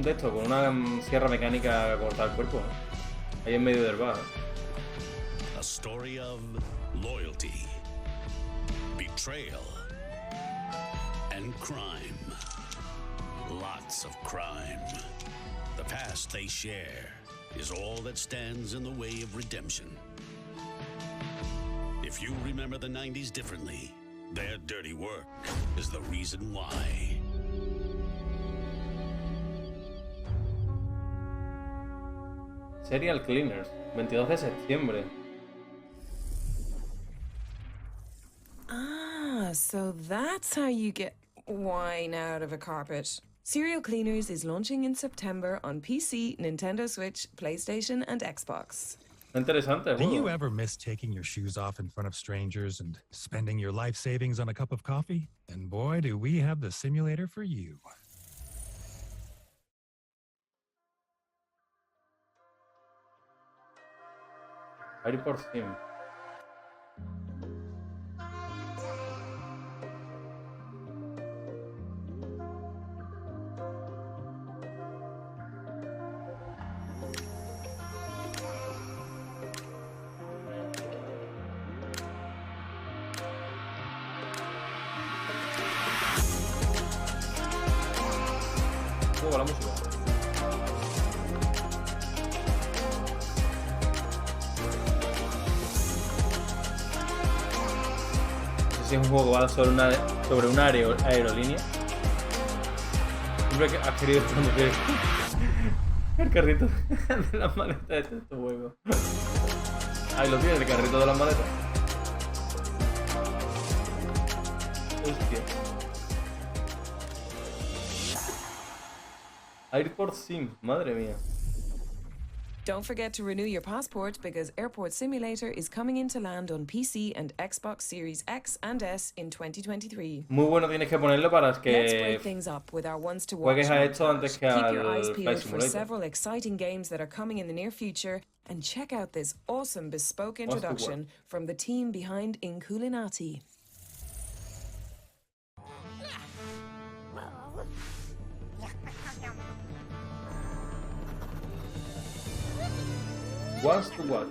de esto, con una sierra mecánica a cortar el cuerpo, ¿eh? Ahí en medio del bar. A story of loyalty, betrayal, and crime. Lots of crime. The past they share is all that stands in the way of redemption. If you remember the 90s differently, their dirty work is the reason why. Serial Cleaners, 22 de septiembre. Ah, so that's how you get wine out of a carpet. Serial Cleaners is launching in September on PC, Nintendo Switch, PlayStation, and Xbox. Interesante. Do you ever miss taking your shoes off in front of strangers and spending your life savings on a cup of coffee? And boy, do we have the simulator for you. Airport Sim. La música. No sé si es un juego que va sobre una aerolínea. Siempre que has querido conocer el carrito de las maletas de este juego. Ahí lo tienes, el carrito de las maletas. Hostia. Airport Sim, madre mía. Don't forget to renew your passport because Airport Simulator is coming into land on PC and Xbox Series X and S in 2023. Muy bueno tienes que ponerlo para que Let's break things up with our ones to watch. Juegues a esto antes que Keep your eyes al peeled Flight for Simulator. several exciting games that are coming in the near future, and check out this awesome bespoke introduction from the team behind Inculinati. Wants to watch.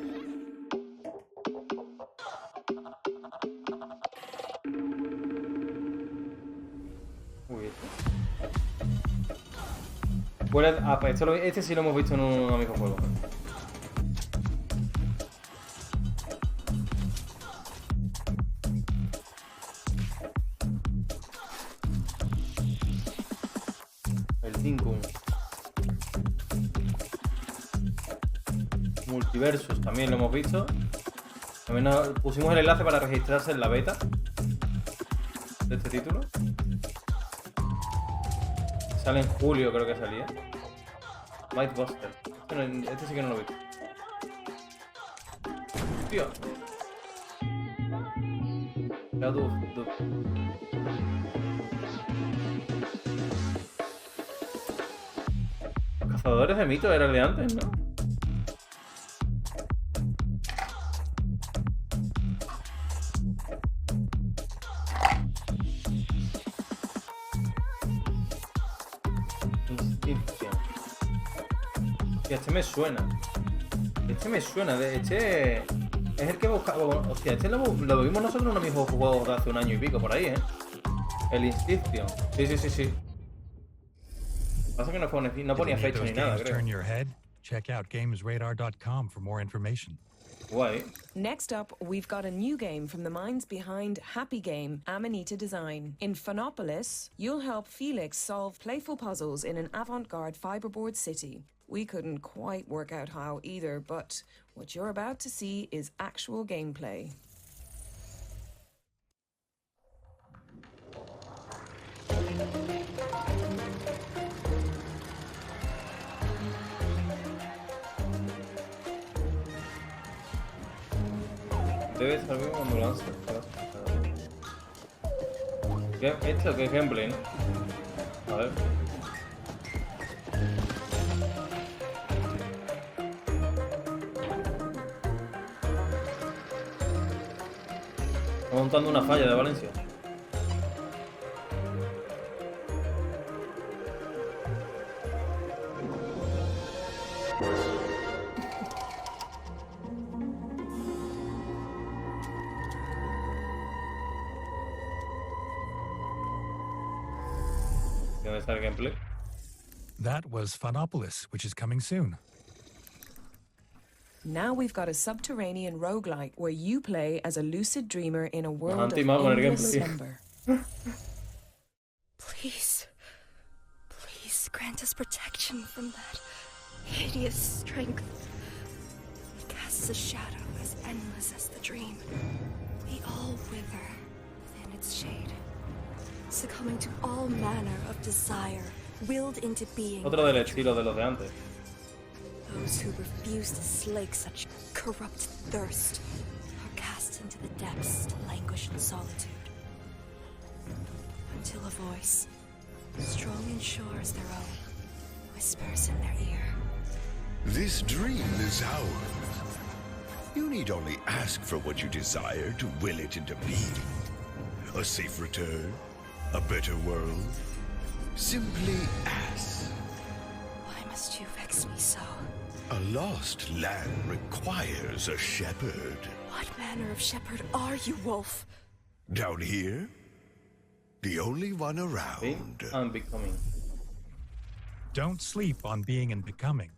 Uy. Este sí lo hemos visto en un amigo juego. El 5. Multiversus también lo hemos visto. También pusimos el enlace para registrarse en la beta de este título. Sale en julio, creo que salía. Buster. Este sí que no lo vi. Tío. Los cazadores de mitos eran de antes, ¿no? Este me suena. Este es el que buscaba. Hostia, este lo vimos nosotros en unos mismos juegos de hace un año y pico por ahí, ¿eh? El Inscription. Sí. Pasa que no ponía fecha ni nada, creo. Check out gamesradar.com for more information. Guay. Next up, we've got a new game from the minds behind Happy Game, Amanita Design. In Phonopolis, you'll help Felix solve playful puzzles in an avant-garde fiberboard city. We couldn't quite work out how either, but what you're about to see is actual gameplay. Debe estar bien cuando lance. Esto que es gameplay, ¿no? A ver. Estamos montando una falla de Valencia. ¿Dónde está el gameplay? That was Phonopolis, which is coming soon. Now we've got a subterranean roguelike where you play as a lucid dreamer in a world of endless slumber. Please grant us protection from that hideous strength. It casts a shadow as endless as the dream. We all wither within its shade, succumbing to all manner of desire, willed into being. Otro del estilo de los de antes. Those who refuse to slake such corrupt thirst are cast into the depths to languish in solitude. Until a voice, strong and sure as their own, whispers in their ear. This dream is ours. You need only ask for what you desire to will it into being. A safe return, a better world. Simply ask. Why must you vex me so? A lost lamb requires a shepherd. What manner of shepherd are you, Wolf? Down here? The only one around. I'm becoming. Don't sleep on being and becoming,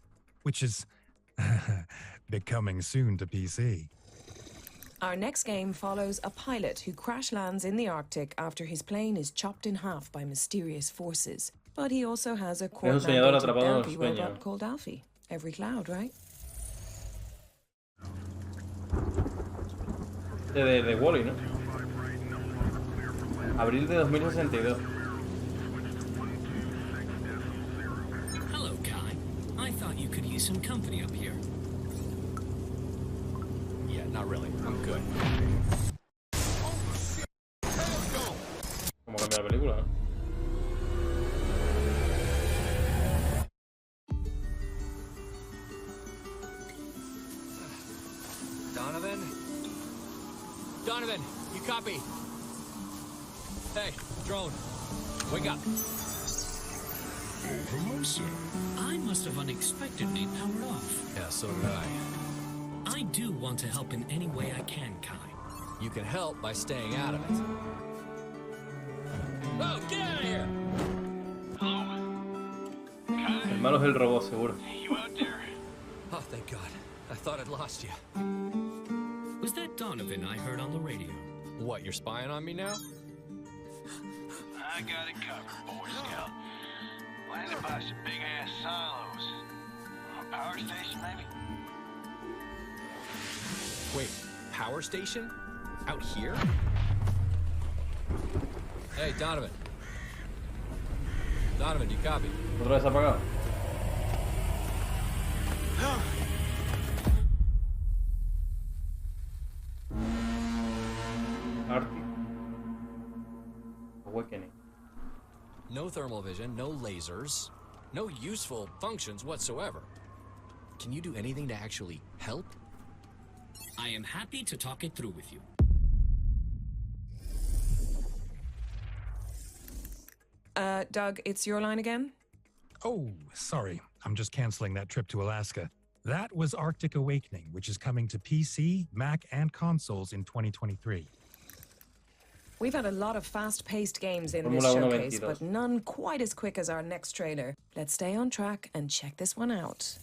which is becoming soon to PC. Our next game follows a pilot who crash lands in the Arctic after his plane is chopped in half by mysterious forces. But he also has a court-mandated therapy robot called Alfie. Every cloud, right? De Wall-E, ¿no? Abril de 2062. Hello, Kai. I thought you could use some company up here. Yeah, not really. I'm good. ¿Cómo cambia la película, no? Donovan, you copy? Hey, drone, wake up. Hello, sir. I must have unexpectedly powered off. Yeah, so did I. I do want to help in any way I can, Kai. You can help by staying out of it. Oh, get out of here! Kai? malo es el robot, seguro. Oh, thank God. I thought I'd lost you. Was that Donovan I heard on the radio? What, you're spying on me now? I got it covered, Boy Scout. Landed by some big-ass silos. A power station, maybe? Wait, power station? Out here? Hey, Donovan. Donovan, you copy? ¿Otra vez apagado? Arctic. Awakening. No thermal vision, no lasers, no useful functions whatsoever. Can you do anything to actually help? I am happy to talk it through with you. Doug, it's your line again? Oh, sorry. I'm just canceling that trip to Alaska. That was Arctic Awakening, which is coming to PC, Mac, and consoles in 2023. We've had a lot of fast-paced games in this showcase, but none quite as quick as our next trailer. Let's stay on track and check this one out.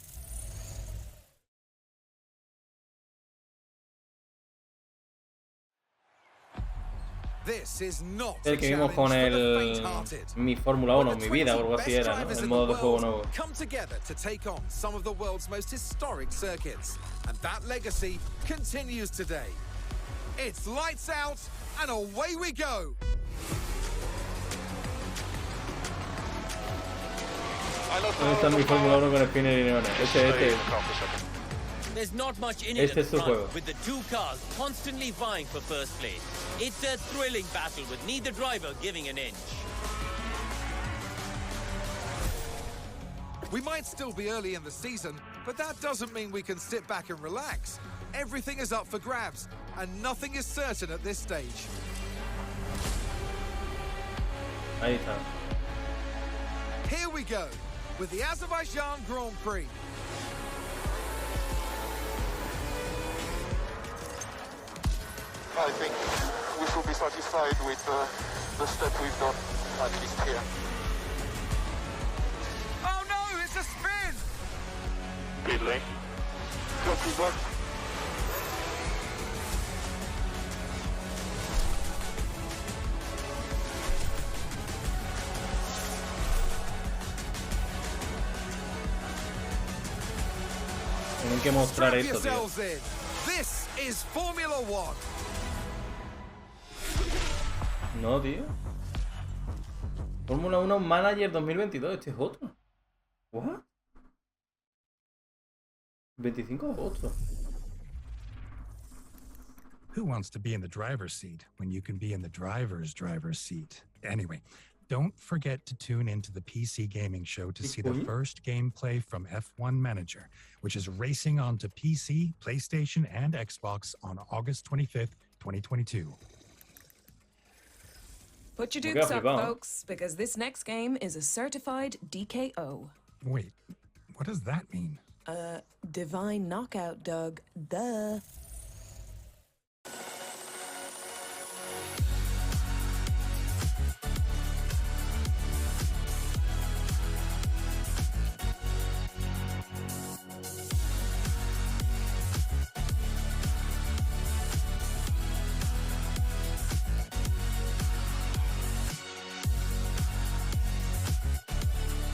El que vimos con el mi Fórmula 1, mi vida o algo así era, ¿no? El modo de juego nuevo. Come together to take on some of the world's most historic circuits, and that legacy continues today. It's lights out and away we go. ¿Dónde está mi Fórmula 1 con spinner y neones? Este. There's not much in it Este es su juego. with the two cars constantly vying for first place. It's a thrilling battle with neither driver giving an inch. We might still be early in the season, but that doesn't mean we can sit back and relax. Everything is up for grabs, and nothing is certain at this stage. Ahí está. Here we go, with the Azerbaijan Grand Prix. I think we should be satisfied with the step we've done, at least here. Oh no, it's a spin! Pit lane. Copy back. Tienen que mostrar esto, tío. This is Formula 1. No, tío. Fórmula 1 Manager 2022. Este es otro. ¿What? 25 de agosto. Who wants to be in the driver's seat when you can be in the driver's seat? Anyway, don't forget to tune into the PC Gaming Show to see the first gameplay from F1 Manager, which is racing onto PC, PlayStation, and Xbox on August 25th, 2022. Put your dukes up, folks, because this next game is a certified DKO. Wait, what does that mean? Divine knockout, Doug. Duh.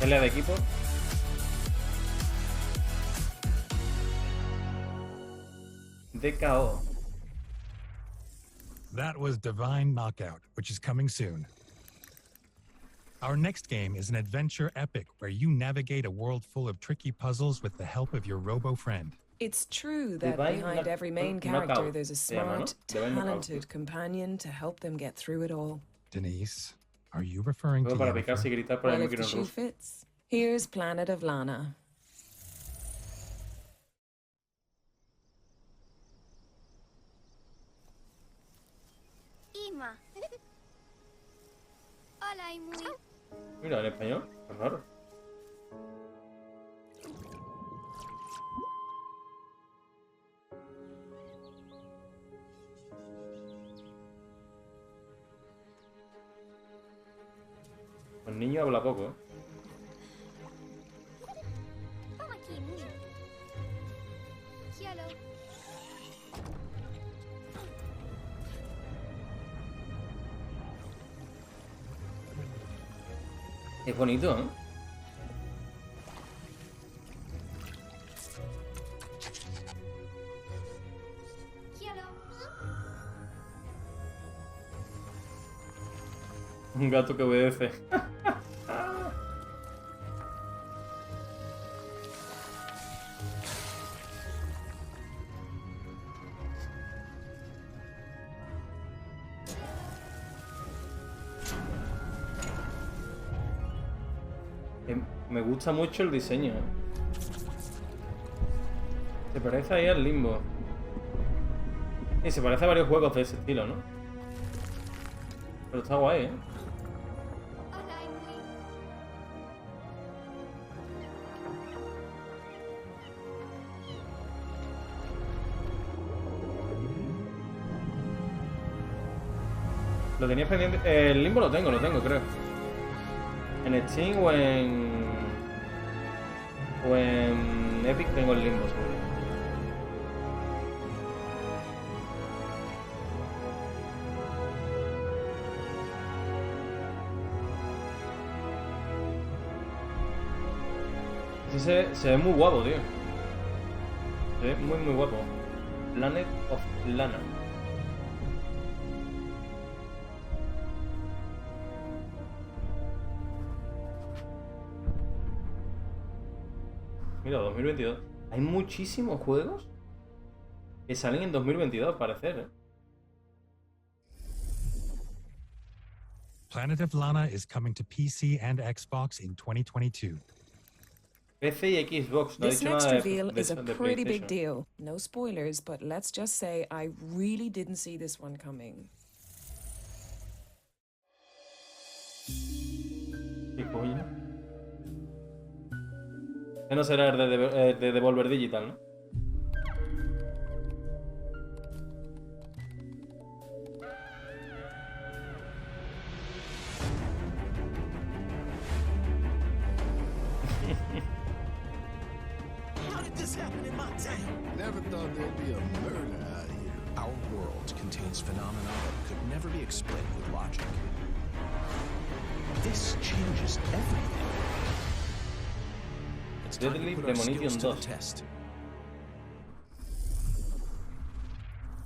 Pelea de equipo. DKO. That was Divine Knockout, which is coming soon. Our next game is an adventure epic where you navigate a world full of tricky puzzles with the help of your robo-friend. It's true that behind every main character there's a smart, talented companion to help them get through it all. Denise, are you referring to para picarse y gritar por el Well, if the shoe fits. Here's Planet of Lana. Ima. Hola, Imui. Mira, en español, es raro. El niño habla poco, ¿eh? Es bonito, ¿eh? Un gato que obedece. Me gusta mucho el diseño, ¿eh? Se parece ahí al Limbo. Y se parece a varios juegos de ese estilo, ¿no? Pero está guay, ¿eh? Lo tenías pendiente. El Limbo lo tengo, creo. En Steam o en Epic tengo el Limbo, seguro. Se ve muy guapo, tío. Se ve muy guapo. Planet of Lana. Mira, 2022. Hay muchísimos juegos que salen en 2022, al parecer, ¿eh? Planet of Lana is coming to PC and Xbox in 2022. PC y Xbox. No This he dicho next nada reveal de is a pretty big PlayStation. deal. No spoilers, but let's just say I really didn't see this one coming. ¿Qué coño? Que no será el de Devolver Digital, ¿no? How did this happen in my town? Never thought there'd be a murder out here. Our world contains phenomena that could never be explained with logic. This changes everything. It's time Deadly to put our Premonition skills to the 2. test.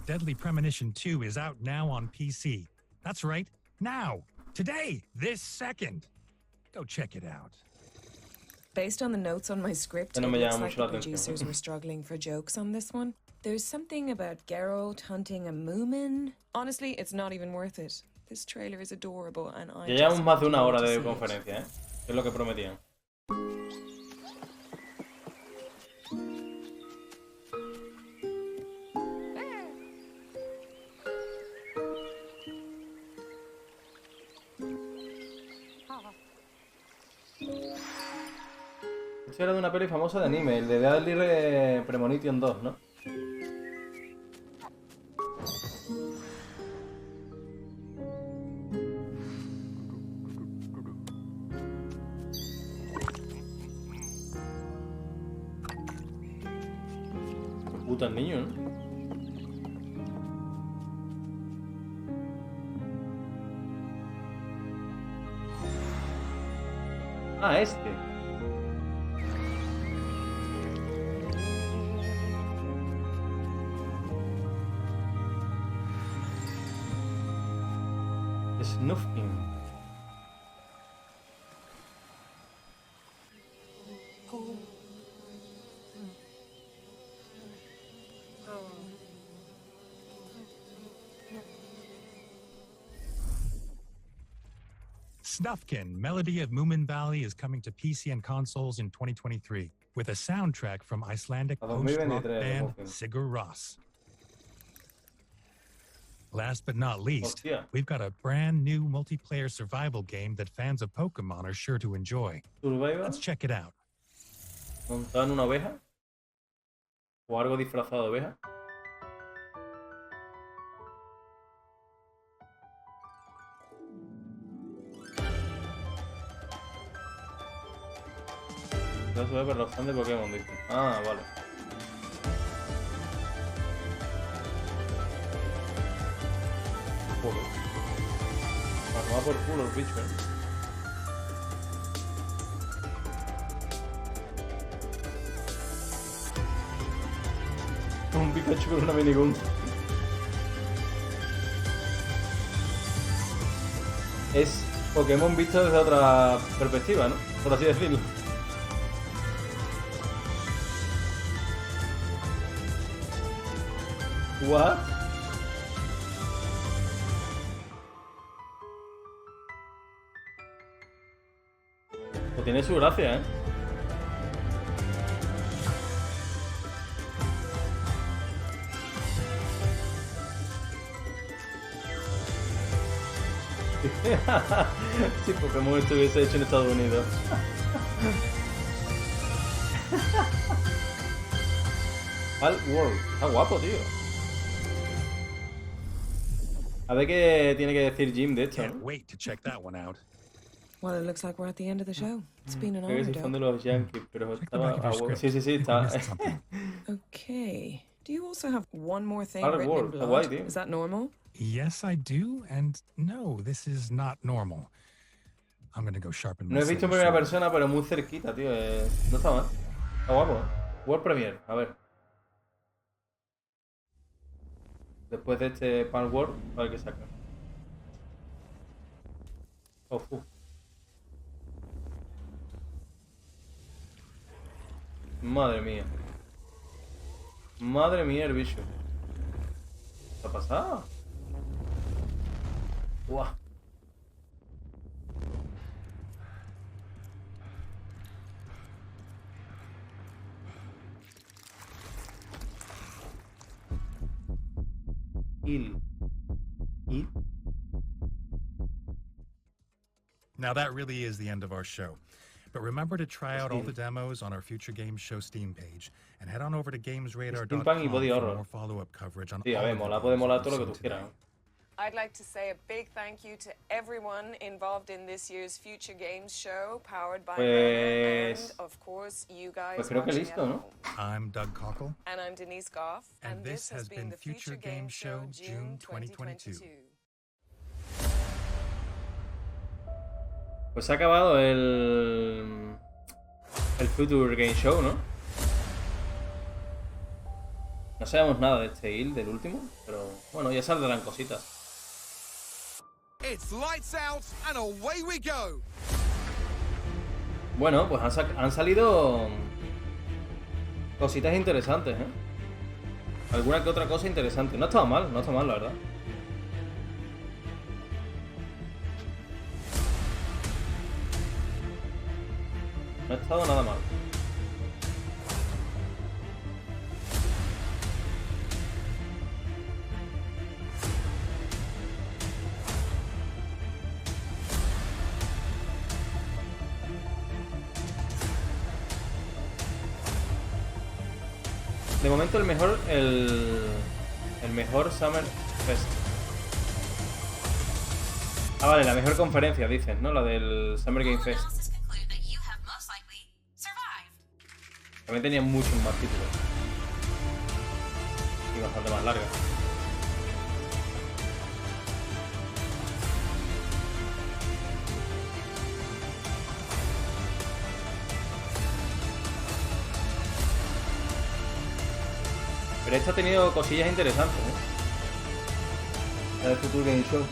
Deadly Premonition 2 is out now on PC. That's right, now, today, this second. Go check it out. Based on the notes on my script, it No me looks llama like mucho the la atención. producers were struggling for jokes on this one. There's something about Geralt hunting a moomin. Honestly, it's not even worth it. This trailer is adorable and I Ya llevamos just más de una need hora to de see it. conferencia, ¿eh? Es lo que prometían. Esto era de una peli famosa de anime, el de Deadly Premonition 2, ¿no? Qué puta niño, ¿no? Ah, este. Snufkin. Snufkin, Melody of Moomin Valley is coming to PC and consoles in 2023 with a soundtrack from Icelandic post-rock band Sigur Rós. Last but not least, we've got a brand new multiplayer survival game that fans of Pokemon are sure to enjoy. Let's check it out. ¿Montado en una oveja? ¿O algo disfrazado de oveja? Entonces voy a ver los fans de Pokémon, dice. Ah, vale. Joder. Va por culo el bicho, ¿eh? Un Pikachu con una minigun. Es Pokémon visto desde otra perspectiva, ¿no? Por así decirlo. What? Pues tiene su gracia, ¿eh? Si Pokémon estuviese hecho en Estados Unidos. Al World. Está guapo, tío. A ver qué tiene que decir Jim de esto, ¿no? Wait to check that one out. Well, it looks like we're at the end of the show. It's been an Creo que honor, soy fan de Doc. los Yankees, pero estaba a huevo. Sí, está. Okay. Do you also have one more thing Al written in World. Está blood? guay, tío. Is that normal? Yes, I do, and no, this is not normal. I'm gonna go sharpen my No he visto en silver primera sword. persona, pero muy cerquita, tío. No está mal. Está guapo, ¿eh? World Premiere, a ver. Después de este Palm World, a ver qué saca. Oh, Madre mía. Madre mía el bicho. ¿Qué ha pasado? Guau. Il. Now that really is the end of our show. But remember to try out all the demos on our Future Games Show Steam page, and head on over to GamesRadar.com Steampunk y body for horror. more follow-up coverage on Sí, a all ver, of the mola, puede games molar that todo lo we've que tú seen quieras. I'd like to say a big thank you to everyone involved in this year's Future Games show, powered by Mana, and of course you guys Pues creo que watching listo, at ¿no? home. I'm Doug Cockle. And I'm Denise Goff, And this has been the Future Games Show June 2022. Pues se ha acabado el Future Game Show, ¿no? No sabemos nada de este hill, del último, pero bueno, ya saldrán cositas. It's lights out and away we go. Bueno, pues han salido cositas interesantes, ¿eh? Alguna que otra cosa interesante. No ha estado mal, la verdad. No ha estado nada mal. De momento el mejor Summer Fest. Ah, vale, la mejor conferencia, dicen, ¿no? La del Summer Game Fest. También tenía muchos más títulos. Y bastante más larga. Pero esta ha tenido cosillas interesantes, ¿eh? La de Future Game Show.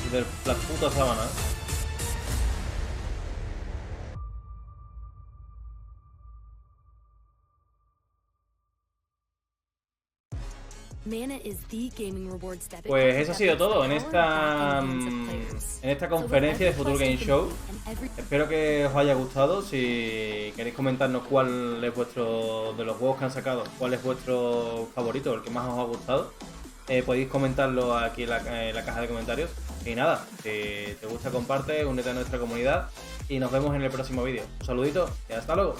Y de la puta sábana, ¿eh? Pues eso ha sido todo en esta conferencia de Future Game Show. Espero que os haya gustado. Si queréis comentarnos cuál es vuestro, de los juegos que han sacado, cuál es vuestro favorito, el que más os ha gustado, podéis comentarlo aquí en la caja de comentarios. Y nada, si te gusta, comparte, únete a nuestra comunidad y nos vemos en el próximo vídeo. Un saludito y hasta luego.